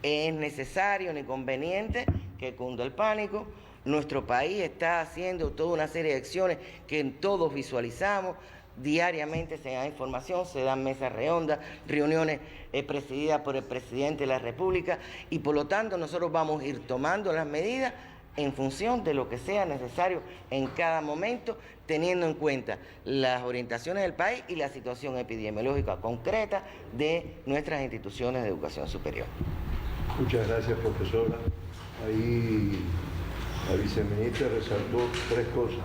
es necesario ni conveniente que cunda el pánico. Nuestro país está haciendo toda una serie de acciones que todos visualizamos. Diariamente se da información, se dan mesas redondas, reuniones presididas por el presidente de la República, y por lo tanto nosotros vamos a ir tomando las medidas en función de lo que sea necesario en cada momento, teniendo en cuenta las orientaciones del país y la situación epidemiológica concreta de nuestras instituciones de educación superior. Muchas gracias, profesora. Ahí la viceministra resaltó tres cosas.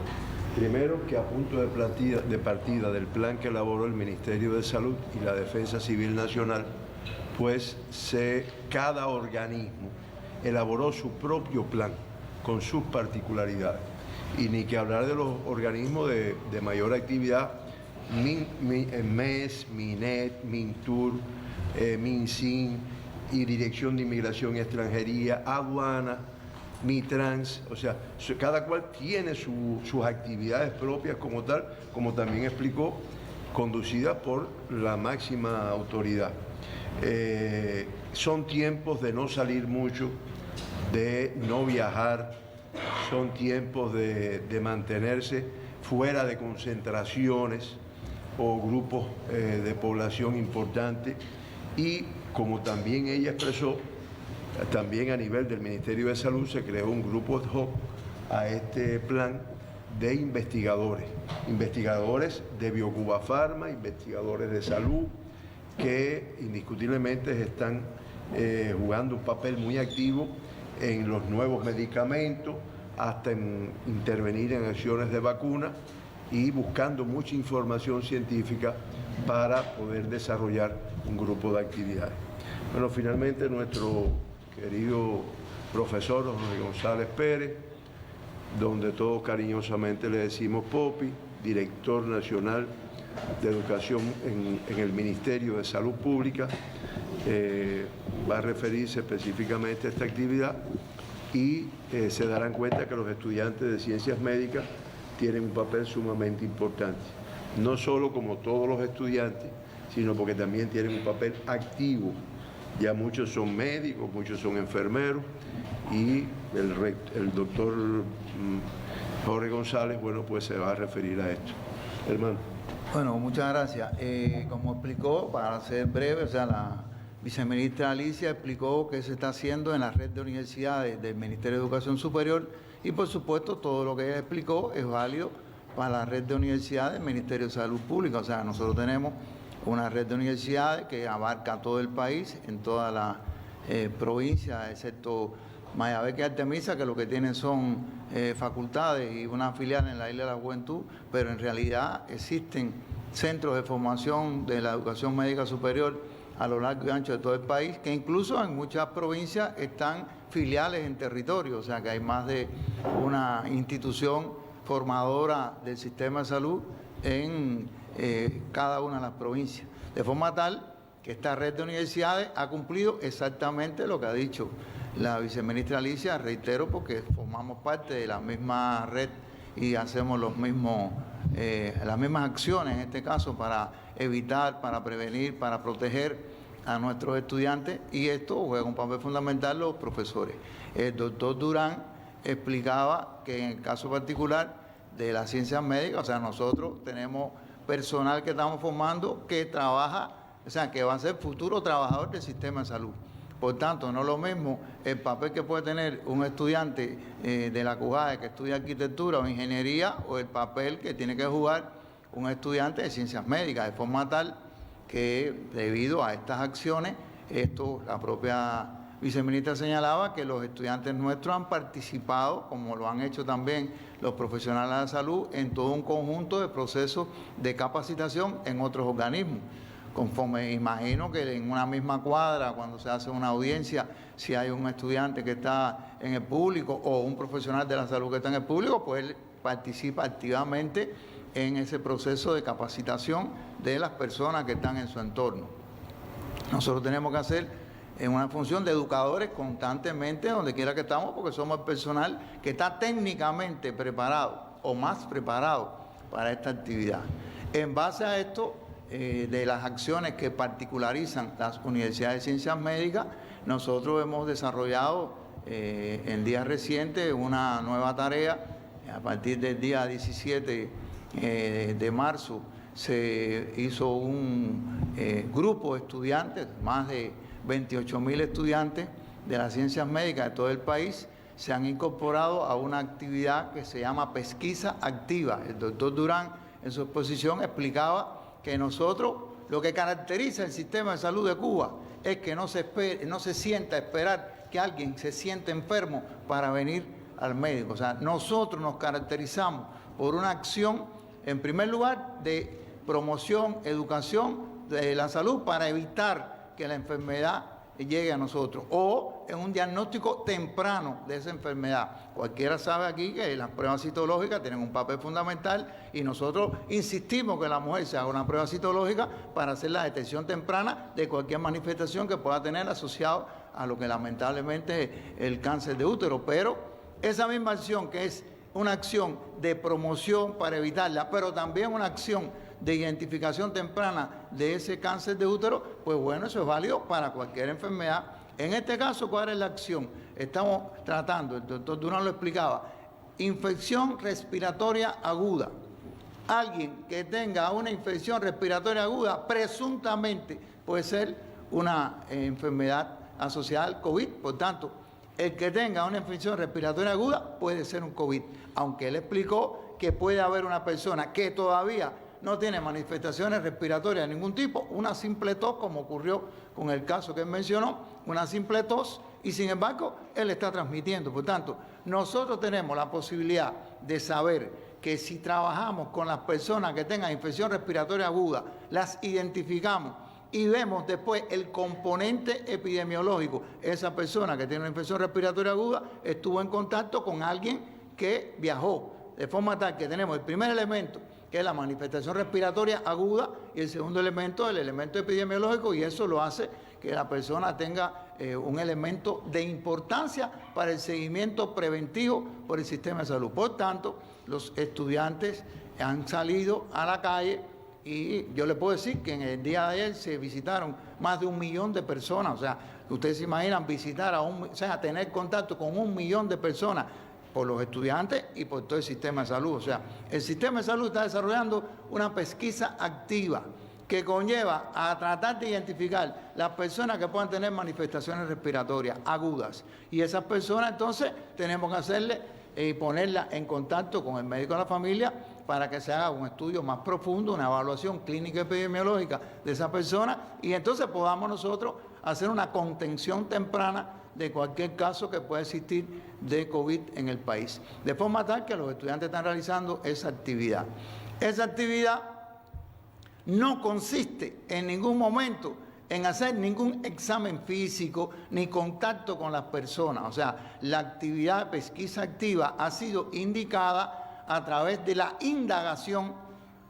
Primero, que a punto de partida del plan que elaboró el Ministerio de Salud y la Defensa Civil Nacional, pues cada organismo elaboró su propio plan con sus particularidades. Y ni que hablar de los organismos de mayor actividad, MES, MINET, MINTUR, MINSIN y Dirección de Inmigración y Extranjería, Aduana, MITRANS, o sea, cada cual tiene sus actividades propias como tal, como también explicó, conducidas por la máxima autoridad. Son tiempos de no salir mucho, de no viajar, son tiempos de mantenerse fuera de concentraciones o grupos de población importante, y como también ella expresó, también a nivel del Ministerio de Salud se creó un grupo ad hoc a este plan de investigadores de Biocuba Pharma, investigadores de salud, que indiscutiblemente están jugando un papel muy activo en los nuevos medicamentos, hasta en intervenir en acciones de vacuna y buscando mucha información científica para poder desarrollar un grupo de actividades. Bueno, finalmente nuestro querido profesor Jorge González Pérez, donde todos cariñosamente le decimos Popi, director nacional de Educación en el Ministerio de Salud Pública, va a referirse específicamente a esta actividad y se darán cuenta que los estudiantes de ciencias médicas tienen un papel sumamente importante, no solo como todos los estudiantes, sino porque también tienen un papel activo. Ya muchos son médicos, muchos son enfermeros, y el doctor Jorge González, bueno, pues se va a referir a esto. Hermano. Bueno, muchas gracias. Como explicó, para ser breve, o sea, la viceministra Alicia explicó qué se está haciendo en la red de universidades del Ministerio de Educación Superior, y por supuesto todo lo que ella explicó es válido para la red de universidades del Ministerio de Salud Pública. O sea, nosotros tenemos una red de universidades que abarca todo el país, en todas las provincias, excepto Mayabeque y Artemisa, que lo que tienen son facultades y una filial en la Isla de la Juventud, pero en realidad existen centros de formación de la educación médica superior a lo largo y ancho de todo el país, que incluso en muchas provincias están filiales en territorio, o sea que hay más de una institución formadora del sistema de salud en cada una de las provincias. De forma tal que esta red de universidades ha cumplido exactamente lo que ha dicho la viceministra Alicia, reitero, porque formamos parte de la misma red y hacemos las mismas acciones, en este caso, para evitar, para prevenir, para proteger a nuestros estudiantes, y esto juega un papel fundamental los profesores. El doctor Durán explicaba que en el caso particular de las ciencias médicas, o sea, nosotros tenemos personal que estamos formando que trabaja, o sea, que va a ser futuro trabajador del sistema de salud. Por tanto, no es lo mismo el papel que puede tener un estudiante de la CUJAE que estudia arquitectura o ingeniería, o el papel que tiene que jugar un estudiante de ciencias médicas, de forma tal que debido a estas acciones, la propia viceministra señalaba que los estudiantes nuestros han participado, como lo han hecho también los profesionales de la salud, en todo un conjunto de procesos de capacitación en otros organismos. Conforme imagino que en una misma cuadra, cuando se hace una audiencia, si hay un estudiante que está en el público o un profesional de la salud que está en el público, pues él participa activamente en ese proceso de capacitación de las personas que están en su entorno. Nosotros tenemos que hacer en una función de educadores constantemente, donde quiera que estamos, porque somos el personal que está técnicamente preparado o más preparado para esta actividad. En base a esto, de las acciones que particularizan las universidades de ciencias médicas, nosotros hemos desarrollado en días recientes una nueva tarea. A partir del día 17 de marzo se hizo un grupo de estudiantes, más de 28.000 estudiantes de las ciencias médicas de todo el país, se han incorporado a una actividad que se llama pesquisa activa. El doctor Durán en su exposición explicaba que nosotros, lo que caracteriza el sistema de salud de Cuba es que no se sienta a esperar que alguien se siente enfermo para venir al médico. O sea, nosotros nos caracterizamos por una acción, en primer lugar, de promoción, educación de la salud para evitar que la enfermedad llegue a nosotros, o en un diagnóstico temprano de esa enfermedad. Cualquiera sabe aquí que las pruebas citológicas tienen un papel fundamental, y nosotros insistimos que la mujer se haga una prueba citológica para hacer la detección temprana de cualquier manifestación que pueda tener asociado a lo que lamentablemente es el cáncer de útero. Pero esa misma acción, que es una acción de promoción para evitarla, pero también una acción de identificación temprana de ese cáncer de útero, pues bueno, eso es válido para cualquier enfermedad. En este caso, ¿cuál es la acción? Estamos tratando, el doctor Durán lo explicaba, infección respiratoria aguda. Alguien que tenga una infección respiratoria aguda, presuntamente puede ser una enfermedad asociada al COVID. Por tanto, el que tenga una infección respiratoria aguda puede ser un COVID, aunque él explicó que puede haber una persona que todavía no tiene manifestaciones respiratorias de ningún tipo, una simple tos, como ocurrió con el caso que él mencionó, una simple tos, y sin embargo él está transmitiendo. Por tanto, nosotros tenemos la posibilidad de saber que si trabajamos con las personas que tengan infección respiratoria aguda, las identificamos y vemos después el componente epidemiológico, esa persona que tiene una infección respiratoria aguda estuvo en contacto con alguien que viajó, de forma tal que tenemos el primer elemento, que es la manifestación respiratoria aguda, y el segundo elemento, el elemento epidemiológico, y eso lo hace que la persona tenga un elemento de importancia para el seguimiento preventivo por el sistema de salud. Por tanto, los estudiantes han salido a la calle, y yo le puedo decir que en el día de ayer se visitaron más de 1 millón de personas. O sea, ustedes se imaginan visitar tener contacto con 1 millón de personas, por los estudiantes y por todo el sistema de salud. O sea, el sistema de salud está desarrollando una pesquisa activa que conlleva a tratar de identificar las personas que puedan tener manifestaciones respiratorias agudas. Y esas personas, entonces, tenemos que hacerle y ponerlas en contacto con el médico de la familia para que se haga un estudio más profundo, una evaluación clínica epidemiológica de esa persona, y entonces podamos nosotros hacer una contención temprana de cualquier caso que pueda existir de COVID en el país. De forma tal que los estudiantes están realizando esa actividad. Esa actividad no consiste en ningún momento en hacer ningún examen físico ni contacto con las personas. O sea, la actividad de pesquisa activa ha sido indicada a través de la indagación.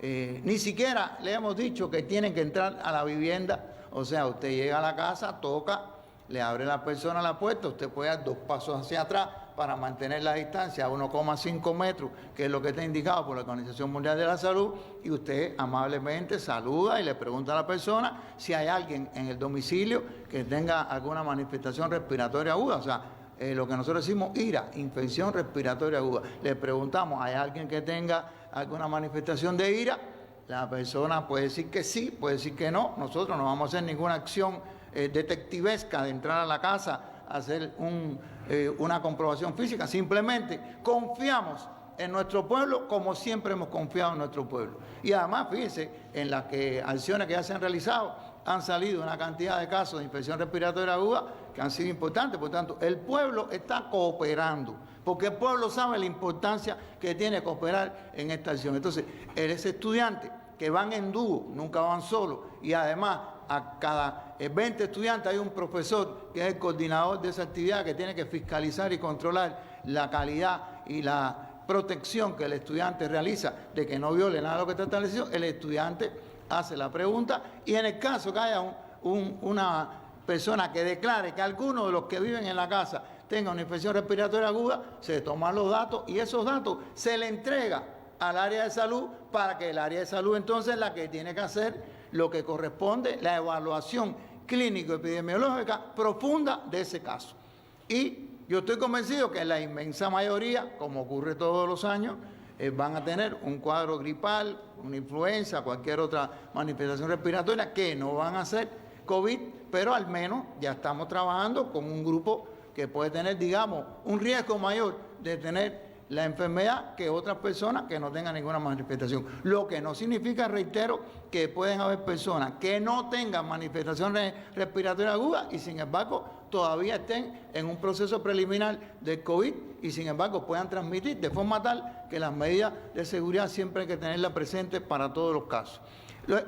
Ni siquiera le hemos dicho que tienen que entrar a la vivienda. O sea, usted llega a la casa, toca, le abre la persona la puerta, usted puede dar 2 pasos hacia atrás para mantener la distancia a 1,5 metros, que es lo que está indicado por la Organización Mundial de la Salud, y usted amablemente saluda y le pregunta a la persona si hay alguien en el domicilio que tenga alguna manifestación respiratoria aguda. O sea, lo que nosotros decimos IRA, infección respiratoria aguda. Le preguntamos, ¿hay alguien que tenga alguna manifestación de IRA? La persona puede decir que sí, puede decir que no. Nosotros no vamos a hacer ninguna acción detectivesca de entrar a la casa a hacer una comprobación física. Simplemente confiamos en nuestro pueblo como siempre hemos confiado en nuestro pueblo. Y además, fíjense, en las acciones que ya se han realizado, han salido una cantidad de casos de infección respiratoria aguda que han sido importantes. Por tanto, el pueblo está cooperando, porque el pueblo sabe la importancia que tiene cooperar en esta acción. Entonces, ese estudiante que van en dúo, nunca van solos, y además a cada 20 estudiantes hay un profesor que es el coordinador de esa actividad, que tiene que fiscalizar y controlar la calidad y la protección que el estudiante realiza de que no viole nada de lo que está establecido. El estudiante hace la pregunta, y en el caso que haya una persona que declare que alguno de los que viven en la casa tenga una infección respiratoria aguda, se toman los datos y esos datos se le entrega al área de salud, para que el área de salud entonces es la que tiene que hacer lo que corresponde, la evaluación clínico-epidemiológica profunda de ese caso. Y yo estoy convencido que la inmensa mayoría, como ocurre todos los años, van a tener un cuadro gripal, una influenza, cualquier otra manifestación respiratoria, que no van a ser COVID, pero al menos ya estamos trabajando con un grupo que puede tener, digamos, un riesgo mayor de tener la enfermedad que otras personas que no tengan ninguna manifestación. Lo que no significa, reitero, que pueden haber personas que no tengan manifestaciones respiratorias agudas y sin embargo todavía estén en un proceso preliminar del COVID y sin embargo puedan transmitir, de forma tal que las medidas de seguridad siempre hay que tenerlas presentes para todos los casos.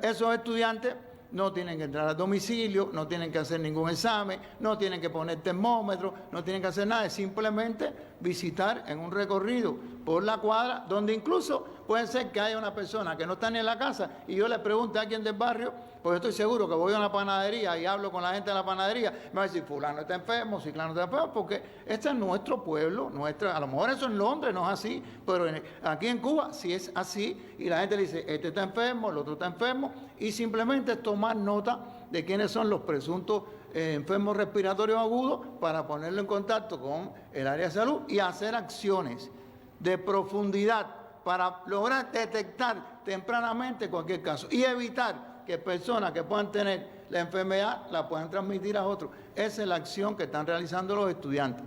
Esos estudiantes no tienen que entrar al domicilio, no tienen que hacer ningún examen, no tienen que poner termómetro, no tienen que hacer nada, es simplemente visitar en un recorrido por la cuadra, donde incluso puede ser que haya una persona que no está ni en la casa y yo le pregunte a alguien del barrio, pues estoy seguro que voy a una panadería y hablo con la gente de la panadería, me va a decir, fulano está enfermo, ciclano está enfermo, porque este es nuestro pueblo, a lo mejor eso en Londres no es así, pero aquí en Cuba sí es así, y la gente le dice, este está enfermo, el otro está enfermo, y simplemente tomar nota de quiénes son los presuntos enfermos respiratorios agudos para ponerlo en contacto con el área de salud y hacer acciones de profundidad para lograr detectar tempranamente cualquier caso y evitar que personas que puedan tener la enfermedad la puedan transmitir a otros. Esa es la acción que están realizando los estudiantes.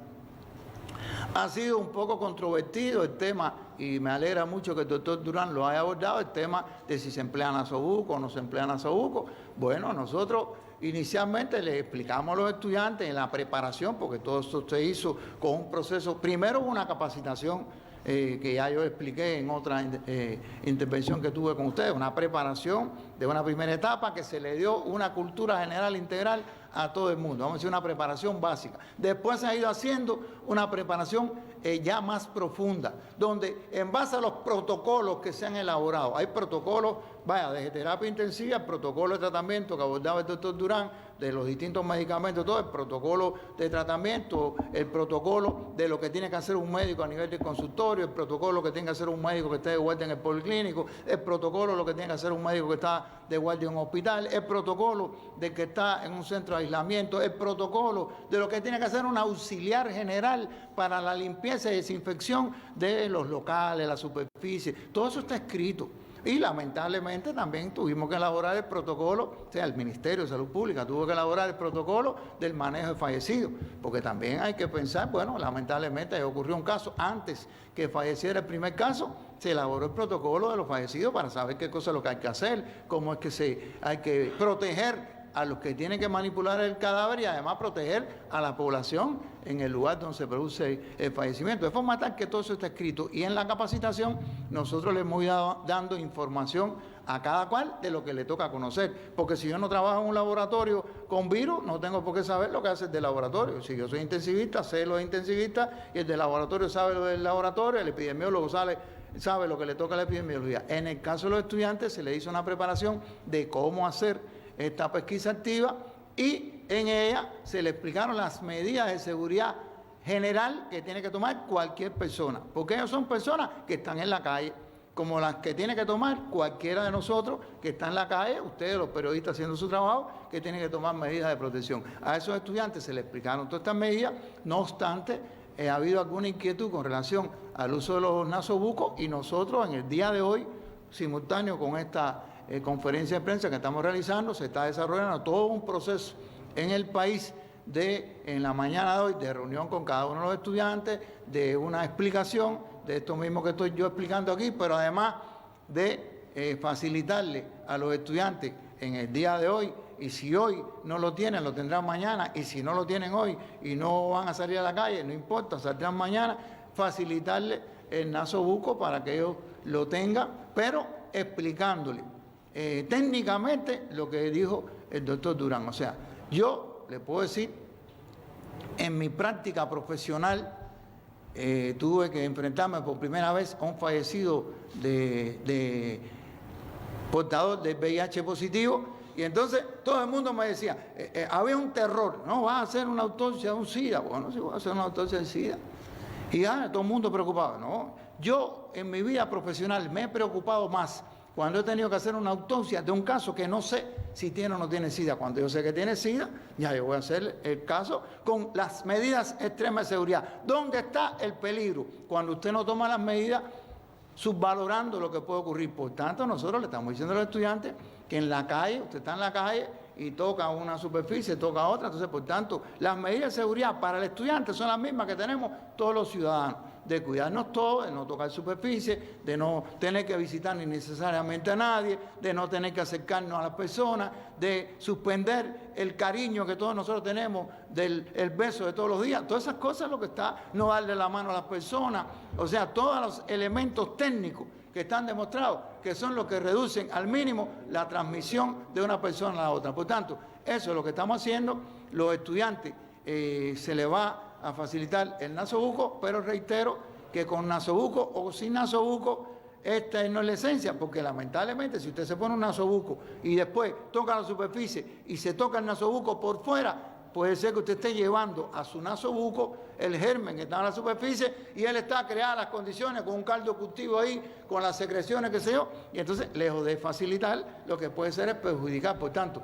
Ha sido un poco controvertido el tema, y me alegra mucho que el doctor Durán lo haya abordado, el tema de si se emplean nasobucos o no se emplean nasobucos. Bueno, nosotros inicialmente le explicamos a los estudiantes en la preparación, porque todo esto se hizo con un proceso, primero una capacitación que ya yo expliqué en otra intervención que tuve con ustedes, una preparación de una primera etapa que se le dio una cultura general integral a todo el mundo. Vamos a decir una preparación básica. Después se ha ido haciendo una preparación ya más profunda, donde en base a los protocolos que se han elaborado, hay protocolos, de terapia intensiva, el protocolo de tratamiento que abordaba el doctor Durán, de los distintos medicamentos, todo el protocolo de tratamiento, el protocolo de lo que tiene que hacer un médico a nivel del consultorio, el protocolo que tiene que hacer un médico que esté de guardia en el policlínico, el protocolo de lo que tiene que hacer un médico que está de guardia en un hospital, el protocolo de que está en un centro de aislamiento, el protocolo de lo que tiene que hacer un auxiliar general para la limpieza y desinfección de los locales, la superficie. Todo eso está escrito. Y lamentablemente también tuvimos que elaborar el protocolo, o sea, el Ministerio de Salud Pública tuvo que elaborar el protocolo del manejo de fallecidos, porque también hay que pensar, bueno, lamentablemente ocurrió un caso, antes que falleciera el primer caso, se elaboró el protocolo de los fallecidos para saber qué cosa es lo que hay que hacer, cómo es que hay que proteger a los que tienen que manipular el cadáver y además proteger a la población en el lugar donde se produce el fallecimiento. De forma tal que todo eso está escrito. Y en la capacitación nosotros le hemos ido dando información a cada cual de lo que le toca conocer. Porque si yo no trabajo en un laboratorio con virus, no tengo por qué saber lo que hace el del laboratorio. Si yo soy intensivista, sé lo de intensivista, y el del laboratorio sabe lo del laboratorio, el epidemiólogo sabe lo que le toca a la epidemiología. En el caso de los estudiantes se les hizo una preparación de cómo hacer esta pesquisa activa y en ella se le explicaron las medidas de seguridad general que tiene que tomar cualquier persona, porque ellos son personas que están en la calle, como las que tiene que tomar cualquiera de nosotros que está en la calle, ustedes los periodistas haciendo su trabajo, que tienen que tomar medidas de protección. A esos estudiantes se les explicaron todas estas medidas, no obstante, ha habido alguna inquietud con relación al uso de los nasobucos y nosotros en el día de hoy, simultáneo con esta conferencia de prensa que estamos realizando, se está desarrollando todo un proceso en el país en la mañana de hoy, de reunión con cada uno de los estudiantes, de una explicación de esto mismo que estoy yo explicando aquí, pero además de facilitarle a los estudiantes en el día de hoy, y si hoy no lo tienen, lo tendrán mañana, y si no lo tienen hoy y no van a salir a la calle, no importa, saldrán mañana, facilitarle el nasobuco para que ellos lo tengan, pero explicándole técnicamente lo que dijo el doctor Durán. O sea, yo le puedo decir, en mi práctica profesional, tuve que enfrentarme por primera vez a un fallecido de portador del VIH positivo, y entonces todo el mundo me decía, había un terror, no, vas a hacer una autopsia de un SIDA. Bueno, si voy a hacer una autopsia de SIDA. Y todo el mundo preocupado. No, yo en mi vida profesional me he preocupado más cuando he tenido que hacer una autopsia de un caso que no sé si tiene o no tiene SIDA. Cuando yo sé que tiene SIDA, ya yo voy a hacer el caso con las medidas extremas de seguridad. ¿Dónde está el peligro? Cuando usted no toma las medidas subvalorando lo que puede ocurrir. Por tanto, nosotros le estamos diciendo a los estudiantes que en la calle, usted está en la calle y toca una superficie, toca otra. Entonces, por tanto, las medidas de seguridad para el estudiante son las mismas que tenemos todos los ciudadanos. De cuidarnos todos, de no tocar superficie, de no tener que visitar ni necesariamente a nadie, de no tener que acercarnos a las personas, de suspender el cariño que todos nosotros tenemos el beso de todos los días. Todas esas cosas lo que está, no darle la mano a las personas. O sea, todos los elementos técnicos que están demostrados que son los que reducen al mínimo la transmisión de una persona a la otra. Por tanto, eso es lo que estamos haciendo. Los estudiantes se les va a facilitar el nasobuco, pero reitero que con nasobuco o sin nasobuco, esta no es la esencia, porque lamentablemente si usted se pone un nasobuco y después toca la superficie y se toca el nasobuco por fuera, puede ser que usted esté llevando a su nasobuco el germen que está en la superficie y él está creando las condiciones con un caldo cultivo ahí, con las secreciones que sé yo, y entonces lejos de facilitar, lo que puede ser es perjudicar. Por tanto,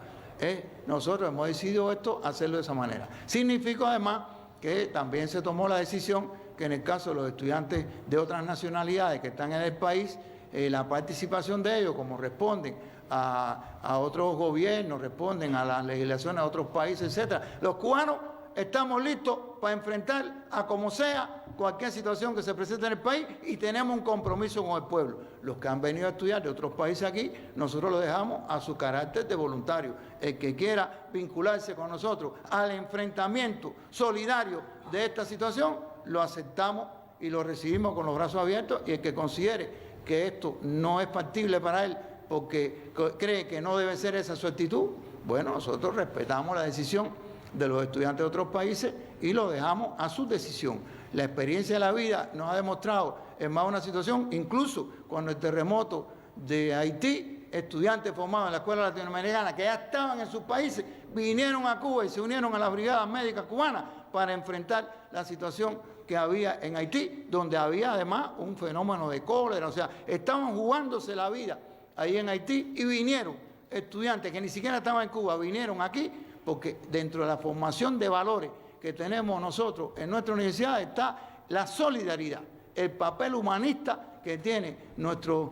nosotros hemos decidido esto, hacerlo de esa manera. Significa además que también se tomó la decisión que en el caso de los estudiantes de otras nacionalidades que están en el país, la participación de ellos, como responden a otros gobiernos, responden a las legislaciones de otros países, etcétera. Los cubanos estamos listos para enfrentar a como sea cualquier situación que se presente en el país y tenemos un compromiso con el pueblo. Los que han venido a estudiar de otros países aquí, nosotros lo dejamos a su carácter de voluntario. El que quiera vincularse con nosotros al enfrentamiento solidario de esta situación, lo aceptamos y lo recibimos con los brazos abiertos, y el que considere que esto no es factible para él porque cree que no debe ser esa su actitud, bueno, nosotros respetamos la decisión de los estudiantes de otros países y lo dejamos a su decisión. La experiencia de la vida nos ha demostrado en más de una situación, incluso cuando el terremoto de Haití, estudiantes formados en la escuela latinoamericana que ya estaban en sus países, vinieron a Cuba y se unieron a las brigadas médicas cubanas para enfrentar la situación que había en Haití, donde había además un fenómeno de cólera. O sea, estaban jugándose la vida ahí en Haití y vinieron estudiantes que ni siquiera estaban en Cuba, vinieron aquí porque dentro de la formación de valores que tenemos nosotros en nuestra universidad está la solidaridad, el papel humanista que tienen nuestros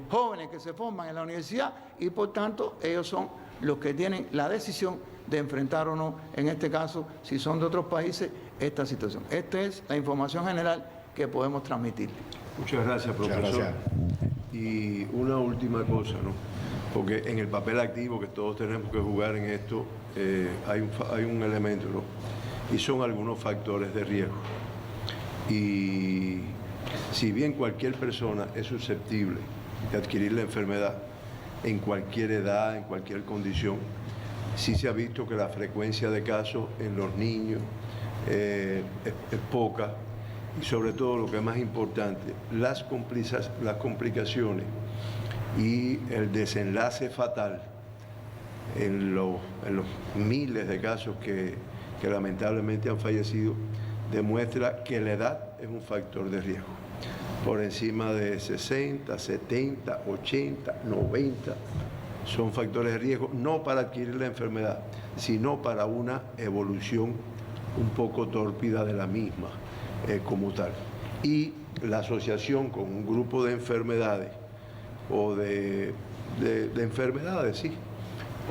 jóvenes que se forman en la universidad, y por tanto ellos son los que tienen la decisión de enfrentar o no, en este caso, si son de otros países, esta situación. Esta es la información general que podemos transmitir. Muchas gracias, profesor. Muchas gracias. Y una última cosa, ¿no? porque en el papel activo que todos tenemos que jugar en esto hay un elemento, ¿no? Y son algunos factores de riesgo. Y si bien cualquier persona es susceptible de adquirir la enfermedad en cualquier edad, en cualquier condición, sí se ha visto que la frecuencia de casos en los niños es poca, y sobre todo lo que es más importante, las complicaciones y el desenlace fatal en los miles de casos que lamentablemente han fallecido, demuestra que la edad es un factor de riesgo. Por encima de 60, 70, 80, 90, son factores de riesgo, no para adquirir la enfermedad, sino para una evolución un poco tórpida de la misma como tal. Y la asociación con un grupo de enfermedades o de enfermedades, sí,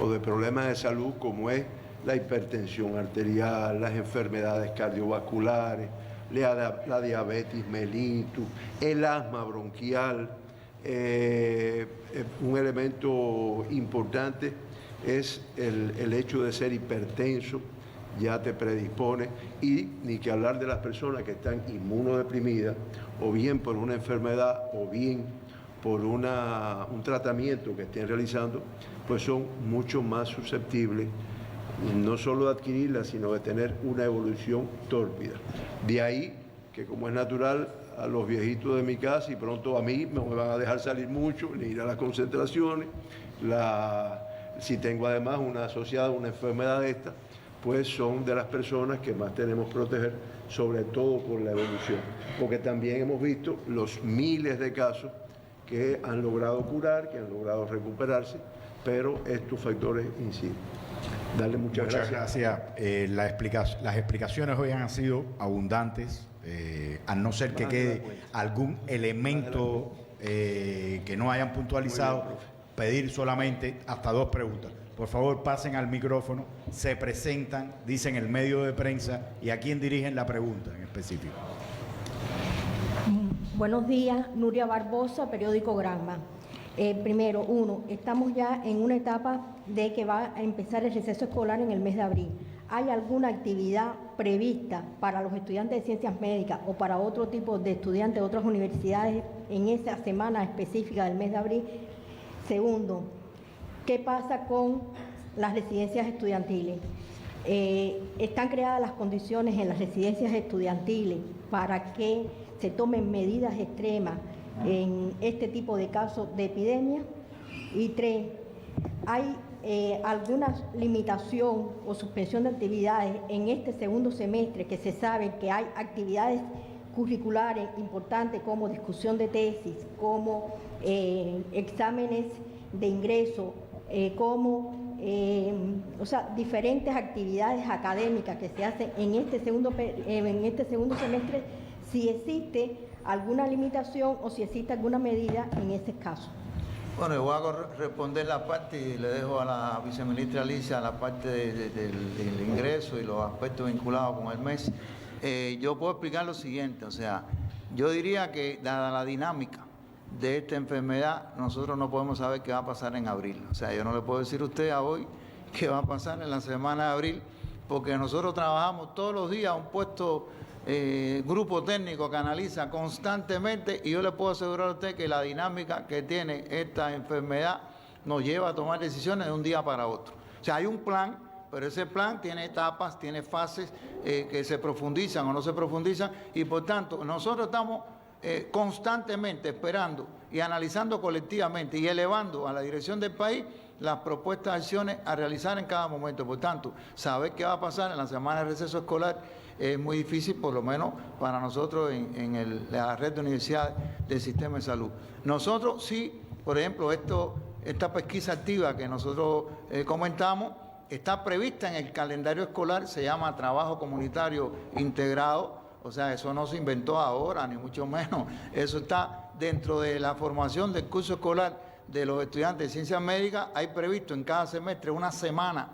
o de problemas de salud como es la hipertensión arterial, las enfermedades cardiovasculares, la diabetes mellitus, el asma bronquial. Un elemento importante es el hecho de ser hipertenso, ya te predispone, y ni que hablar de las personas que están inmunodeprimidas, o bien por una enfermedad, o bien por un tratamiento que estén realizando, pues son mucho más susceptibles no solo de adquirirla, sino de tener una evolución tórpida. De ahí que, como es natural, a los viejitos de mi casa, y pronto a mí me van a dejar salir mucho, ni ir a las concentraciones, si tengo además una asociada una enfermedad de esta, pues son de las personas que más tenemos que proteger, sobre todo por la evolución. Porque también hemos visto los miles de casos que han logrado curar, que han logrado recuperarse, pero estos factores inciden. Dale muchas gracias. Las explicaciones hoy han sido abundantes, a no ser que quede algún elemento que no hayan puntualizado, pedir solamente hasta 2 preguntas. Por favor, pasen al micrófono, se presentan, dicen el medio de prensa y a quién dirigen la pregunta en específico. Buenos días, Nuria Barbosa, periódico Granma. Primero, estamos ya en una etapa de que va a empezar el receso escolar en el mes de abril. ¿Hay alguna actividad prevista para los estudiantes de ciencias médicas o para otro tipo de estudiantes de otras universidades en esa semana específica del mes de abril? Segundo, ¿qué pasa con las residencias estudiantiles? ¿Están creadas las condiciones en las residencias estudiantiles para que se tomen medidas extremas en este tipo de casos de epidemia? Y 3, ¿hay alguna limitación o suspensión de actividades en este segundo semestre, que se sabe que hay actividades curriculares importantes como discusión de tesis, como exámenes de ingreso, como diferentes actividades académicas que se hacen en este segundo semestre, si existe alguna limitación o si existe alguna medida en ese caso? Bueno, yo voy a responder la parte y le dejo a la viceministra Alicia la parte del ingreso y los aspectos vinculados con el mes. Yo puedo explicar lo siguiente, yo diría que dada la dinámica de esta enfermedad, nosotros no podemos saber qué va a pasar en abril. Yo no le puedo decir a usted a hoy qué va a pasar en la semana de abril, porque nosotros trabajamos todos los días un grupo técnico que analiza constantemente, y yo le puedo asegurar a usted que la dinámica que tiene esta enfermedad nos lleva a tomar decisiones de un día para otro. Hay un plan, pero ese plan tiene etapas, tiene fases que se profundizan o no se profundizan, y por tanto nosotros estamos constantemente esperando y analizando colectivamente y elevando a la dirección del país las propuestas de acciones a realizar en cada momento. Por tanto, saber qué va a pasar en la semana de receso escolar es muy difícil, por lo menos para nosotros en la red de universidades del sistema de salud. Nosotros sí, por ejemplo, esta pesquisa activa que nosotros comentamos, está prevista en el calendario escolar, se llama Trabajo Comunitario Integrado. Eso no se inventó ahora, ni mucho menos. Eso está dentro de la formación del curso escolar de los estudiantes de ciencias médicas. Hay previsto en cada semestre una semana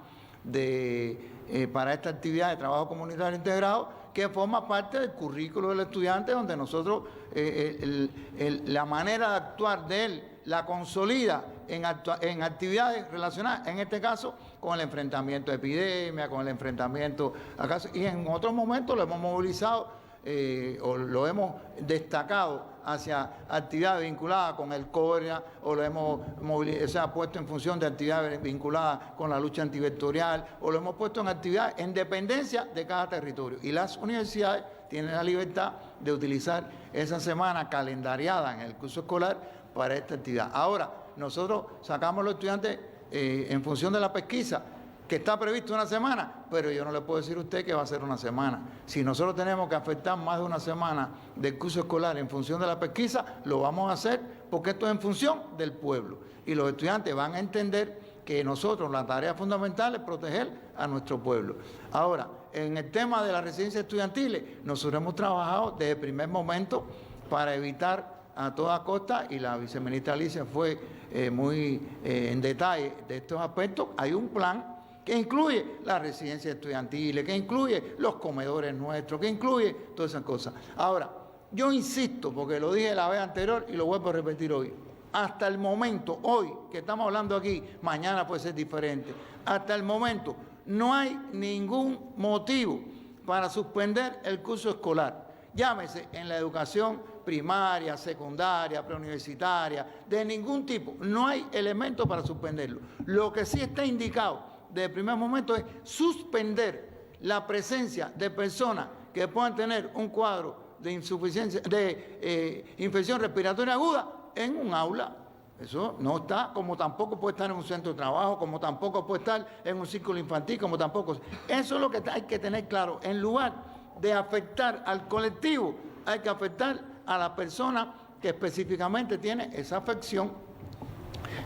para esta actividad de trabajo comunitario integrado, que forma parte del currículo del estudiante, donde nosotros la manera de actuar de él la consolida en actividades relacionadas, en este caso, con el enfrentamiento a epidemia, con el enfrentamiento a casos, y en otros momentos lo hemos movilizado o lo hemos destacado hacia actividades vinculadas con el COREA, o lo hemos puesto en función de actividades vinculadas con la lucha antivectorial, o lo hemos puesto en actividades en dependencia de cada territorio. Y las universidades tienen la libertad de utilizar esa semana calendariada en el curso escolar para esta actividad. Ahora, nosotros sacamos a los estudiantes en función de la pesquisa, que está previsto una semana, pero yo no le puedo decir a usted que va a ser una semana. Si nosotros tenemos que afectar más de una semana del curso escolar en función de la pesquisa, lo vamos a hacer porque esto es en función del pueblo. Y los estudiantes van a entender que nosotros, la tarea fundamental es proteger a nuestro pueblo. Ahora, en el tema de las residencias estudiantiles, nosotros hemos trabajado desde el primer momento para evitar a toda costa, y la viceministra Alicia fue muy en detalle de estos aspectos. Hay un plan que incluye las residencias estudiantiles, que incluye los comedores nuestros, que incluye todas esas cosas. Ahora, yo insisto, porque lo dije la vez anterior y lo vuelvo a repetir hoy, hasta el momento, hoy que estamos hablando aquí, mañana puede ser diferente, hasta el momento no hay ningún motivo para suspender el curso escolar. Llámese en la educación primaria, secundaria, preuniversitaria, de ningún tipo. No hay elemento para suspenderlo. Lo que sí está indicado desde el primer momento es suspender la presencia de personas que puedan tener un cuadro de insuficiencia, de infección respiratoria aguda en un aula. Eso no está, como tampoco puede estar en un centro de trabajo, como tampoco puede estar en un círculo infantil, como tampoco. Eso es lo que hay que tener claro. En lugar de afectar al colectivo, hay que afectar a la persona que específicamente tiene esa afección.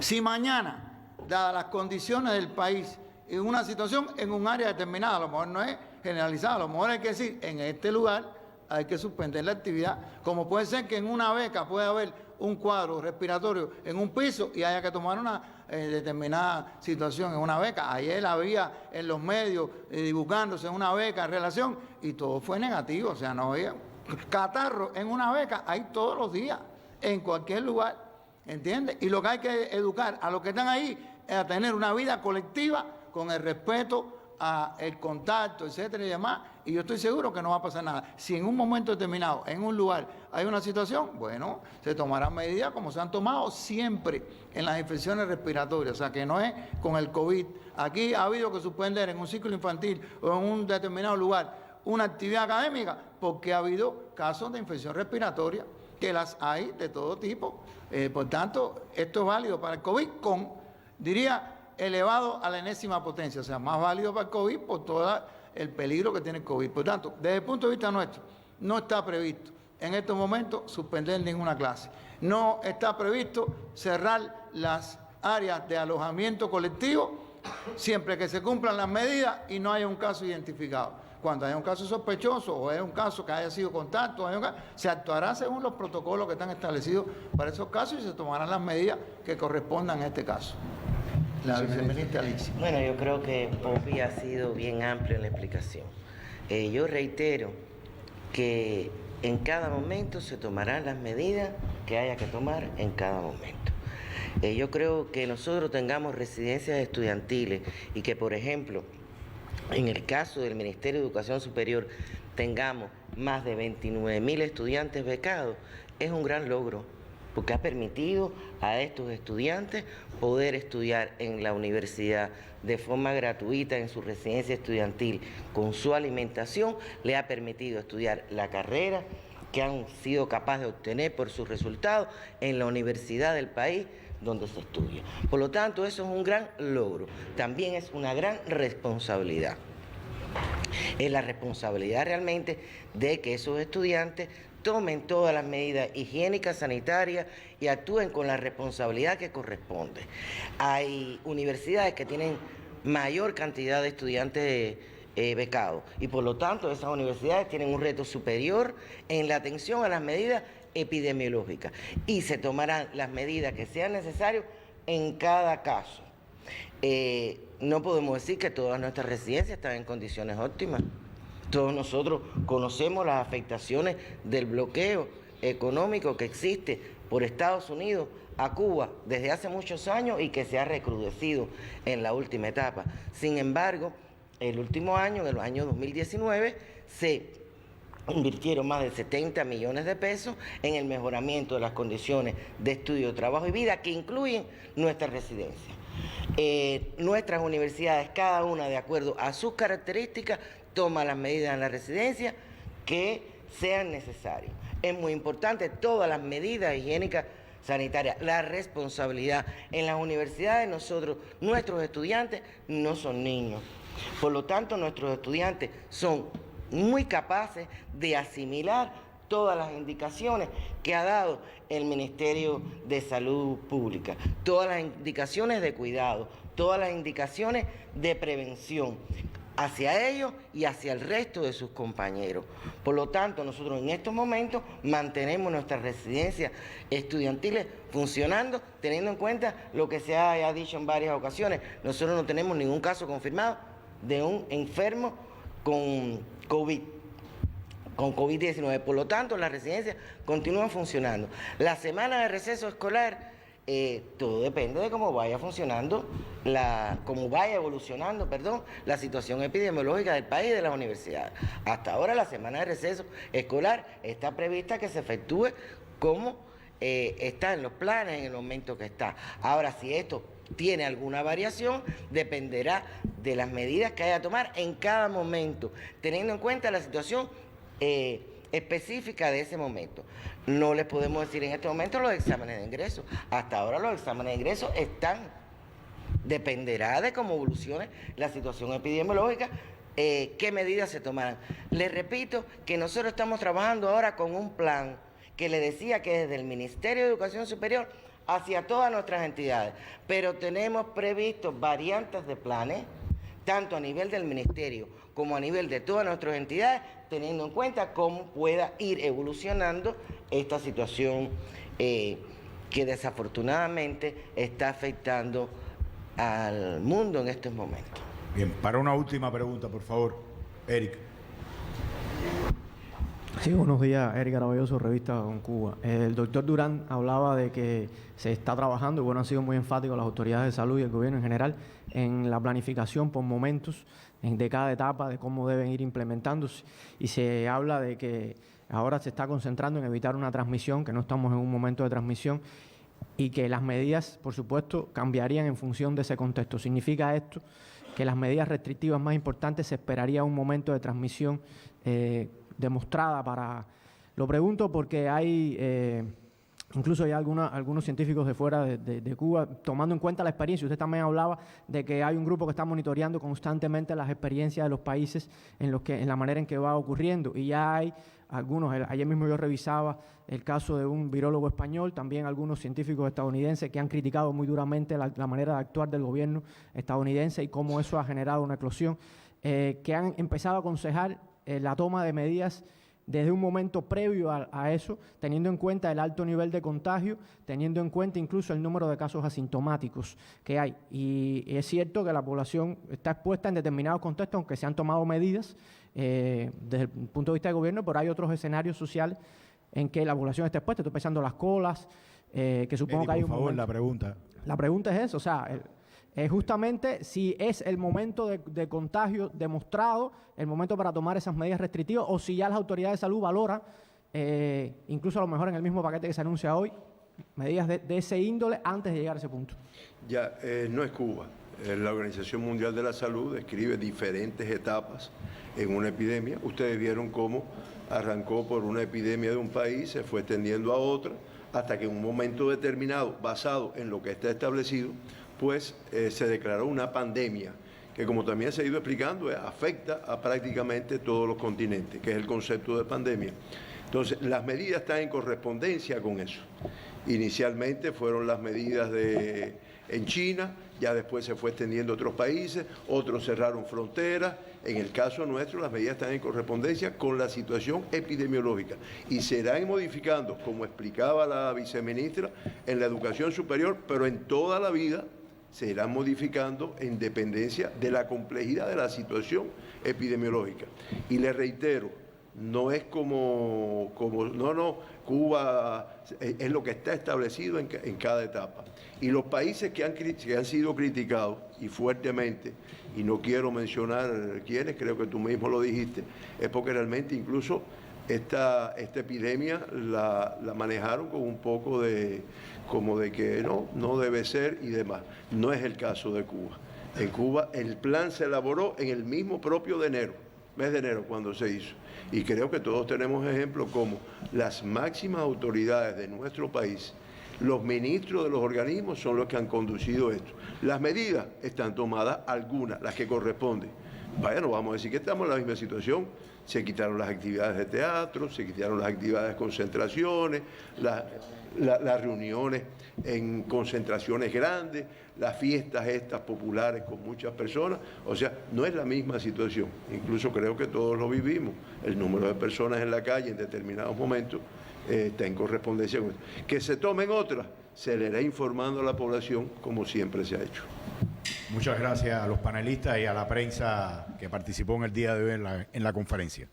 Si mañana, dadas las condiciones del país, en una situación en un área determinada, a lo mejor no es generalizada, a lo mejor hay que decir, en este lugar hay que suspender la actividad, como puede ser que en una beca pueda haber un cuadro respiratorio en un piso y haya que tomar una determinada situación en una beca. Ayer había en los medios divulgándose una beca en relación y todo fue negativo, o sea, no había catarro en una beca, hay todos los días, en cualquier lugar, ¿entiendes? Y lo que hay que educar a los que están ahí es a tener una vida colectiva con el respeto al contacto, etcétera y demás, y yo estoy seguro que no va a pasar nada. Si en un momento determinado, en un lugar, hay una situación, bueno, se tomarán medidas como se han tomado siempre en las infecciones respiratorias, o sea, que no es con el COVID. Aquí ha habido que suspender en un ciclo infantil o en un determinado lugar una actividad académica porque ha habido casos de infección respiratoria, que las hay de todo tipo. Por tanto, esto es válido para el COVID con, diría, elevado a la enésima potencia, o sea, más válido para el COVID por todo el peligro que tiene el COVID. Por tanto, desde el punto de vista nuestro, no está previsto en estos momentos suspender ninguna clase. No está previsto cerrar las áreas de alojamiento colectivo siempre que se cumplan las medidas y no haya un caso identificado. Cuando haya un caso sospechoso o haya un caso que haya sido contacto, se actuará según los protocolos que están establecidos para esos casos y se tomarán las medidas que correspondan a este caso. La viceministra Alicia. Bueno, yo creo que Popi ha sido bien amplio en la explicación. Yo reitero que en cada momento se tomarán las medidas que haya que tomar en cada momento. Yo creo que nosotros tengamos residencias estudiantiles y que, por ejemplo, en el caso del Ministerio de Educación Superior tengamos más de 29.000 estudiantes becados, es un gran logro, porque ha permitido a estos estudiantes poder estudiar en la universidad de forma gratuita en su residencia estudiantil, con su alimentación, le ha permitido estudiar la carrera que han sido capaces de obtener por sus resultados en la universidad del país donde se estudia. Por lo tanto, eso es un gran logro, también es una gran responsabilidad. Es la responsabilidad realmente de que esos estudiantes tomen todas las medidas higiénicas, sanitarias y actúen con la responsabilidad que corresponde. Hay universidades que tienen mayor cantidad de estudiantes becados y por lo tanto esas universidades tienen un reto superior en la atención a las medidas epidemiológicas y se tomarán las medidas que sean necesarias en cada caso. No podemos decir que todas nuestras residencias están en condiciones óptimas. Todos nosotros conocemos las afectaciones del bloqueo económico que existe por Estados Unidos a Cuba desde hace muchos años y que se ha recrudecido en la última etapa. Sin embargo, el último año, en el año 2019, se invirtieron más de 70 millones de pesos en el mejoramiento de las condiciones de estudio, trabajo y vida, que incluyen nuestras residencias. Nuestras universidades, cada una de acuerdo a sus características, toma las medidas en la residencia que sean necesarias. Es muy importante todas las medidas higiénicas sanitarias, la responsabilidad. En las universidades nuestros estudiantes no son niños. Por lo tanto, nuestros estudiantes son muy capaces de asimilar todas las indicaciones que ha dado el Ministerio de Salud Pública, todas las indicaciones de cuidado, todas las indicaciones de prevención hacia ellos y hacia el resto de sus compañeros. Por lo tanto, nosotros en estos momentos mantenemos nuestras residencias estudiantiles funcionando, teniendo en cuenta lo que se ha dicho en varias ocasiones. Nosotros no tenemos ningún caso confirmado de un enfermo con COVID-19. Por lo tanto, las residencias continúan funcionando. La semana de receso escolar, todo depende de cómo vaya funcionando, cómo vaya evolucionando, la situación epidemiológica del país y de las universidades. Hasta ahora la semana de receso escolar está prevista que se efectúe como está en los planes en el momento que está. Ahora, si esto tiene alguna variación, dependerá de las medidas que haya que tomar en cada momento, teniendo en cuenta la situación específica de ese momento. No les podemos decir en este momento los exámenes de ingreso. Hasta ahora los exámenes de ingreso dependerá de cómo evolucione la situación epidemiológica, qué medidas se tomarán. Les repito que nosotros estamos trabajando ahora con un plan que le decía que desde el Ministerio de Educación Superior hacia todas nuestras entidades, pero tenemos previsto variantes de planes, tanto a nivel del Ministerio como a nivel de todas nuestras entidades, teniendo en cuenta cómo pueda ir evolucionando esta situación que desafortunadamente está afectando al mundo en estos momentos. Bien, para una última pregunta, por favor, Eric. Sí, buenos días, Eric Araballoso, Revista Con Cuba. El doctor Durán hablaba de que se está trabajando, y bueno, han sido muy enfáticos las autoridades de salud y el gobierno en general, en la planificación por momentos de cada etapa, de cómo deben ir implementándose, y se habla de que ahora se está concentrando en evitar una transmisión, que no estamos en un momento de transmisión, y que las medidas, por supuesto, cambiarían en función de ese contexto. ¿Significa esto que las medidas restrictivas más importantes se esperaría un momento de transmisión demostrada para...? Lo pregunto porque hay, incluso hay algunos científicos de fuera de Cuba, tomando en cuenta la experiencia. Usted también hablaba de que hay un grupo que está monitoreando constantemente las experiencias de los países en la manera en que va ocurriendo, y ya hay algunos, ayer mismo yo revisaba el caso de un virólogo español, también algunos científicos estadounidenses que han criticado muy duramente la manera de actuar del gobierno estadounidense y cómo eso ha generado una eclosión, que han empezado a aconsejar la toma de medidas desde un momento previo a eso, teniendo en cuenta el alto nivel de contagio, teniendo en cuenta incluso el número de casos asintomáticos que hay. Y es cierto que la población está expuesta en determinados contextos, aunque se han tomado medidas desde el punto de vista del gobierno, pero hay otros escenarios sociales en que la población está expuesta. Estoy pensando las colas, que supongo que hay un por favor, momento. la pregunta. La pregunta es eso, o sea, justamente si es el momento de contagio demostrado, el momento para tomar esas medidas restrictivas, o si ya las autoridades de salud valoran, incluso a lo mejor en el mismo paquete que se anuncia hoy, medidas de ese índole antes de llegar a ese punto. Ya, no es Cuba. La Organización Mundial de la Salud describe diferentes etapas en una epidemia. Ustedes vieron cómo arrancó por una epidemia de un país, se fue extendiendo a otra, hasta que en un momento determinado, basado en lo que está establecido, pues se declaró una pandemia que, como también se ha ido explicando, afecta a prácticamente todos los continentes, que es el concepto de pandemia. Entonces, las medidas están en correspondencia con eso. Inicialmente fueron las medidas en China, ya después se fue extendiendo a otros países, otros cerraron fronteras. En el caso nuestro, las medidas están en correspondencia con la situación epidemiológica y se irán modificando, como explicaba la viceministra, en la educación superior, pero en toda la vida se irán modificando en dependencia de la complejidad de la situación epidemiológica. Y les reitero, no es como Cuba es lo que está establecido en cada etapa. Y los países que han sido criticados y fuertemente, y no quiero mencionar quiénes, creo que tú mismo lo dijiste, es porque realmente incluso esta epidemia la manejaron con un poco de que no debe ser y demás. No es el caso de Cuba. En Cuba el plan se elaboró en el mismo propio mes de enero cuando se hizo. Y creo que todos tenemos ejemplos como las máximas autoridades de nuestro país, los ministros de los organismos son los que han conducido esto. Las medidas están tomadas, algunas, las que corresponden. Vaya, no vamos a decir que estamos en la misma situación. Se quitaron las actividades de teatro, se quitaron las actividades de concentraciones, las reuniones en concentraciones grandes, las fiestas estas populares con muchas personas. O sea, no es la misma situación. Incluso creo que todos lo vivimos. El número de personas en la calle en determinados momentos está en correspondencia con esto. Que se tomen otras, se le irá informando a la población como siempre se ha hecho. Muchas gracias a los panelistas y a la prensa que participó en el día de hoy en la conferencia.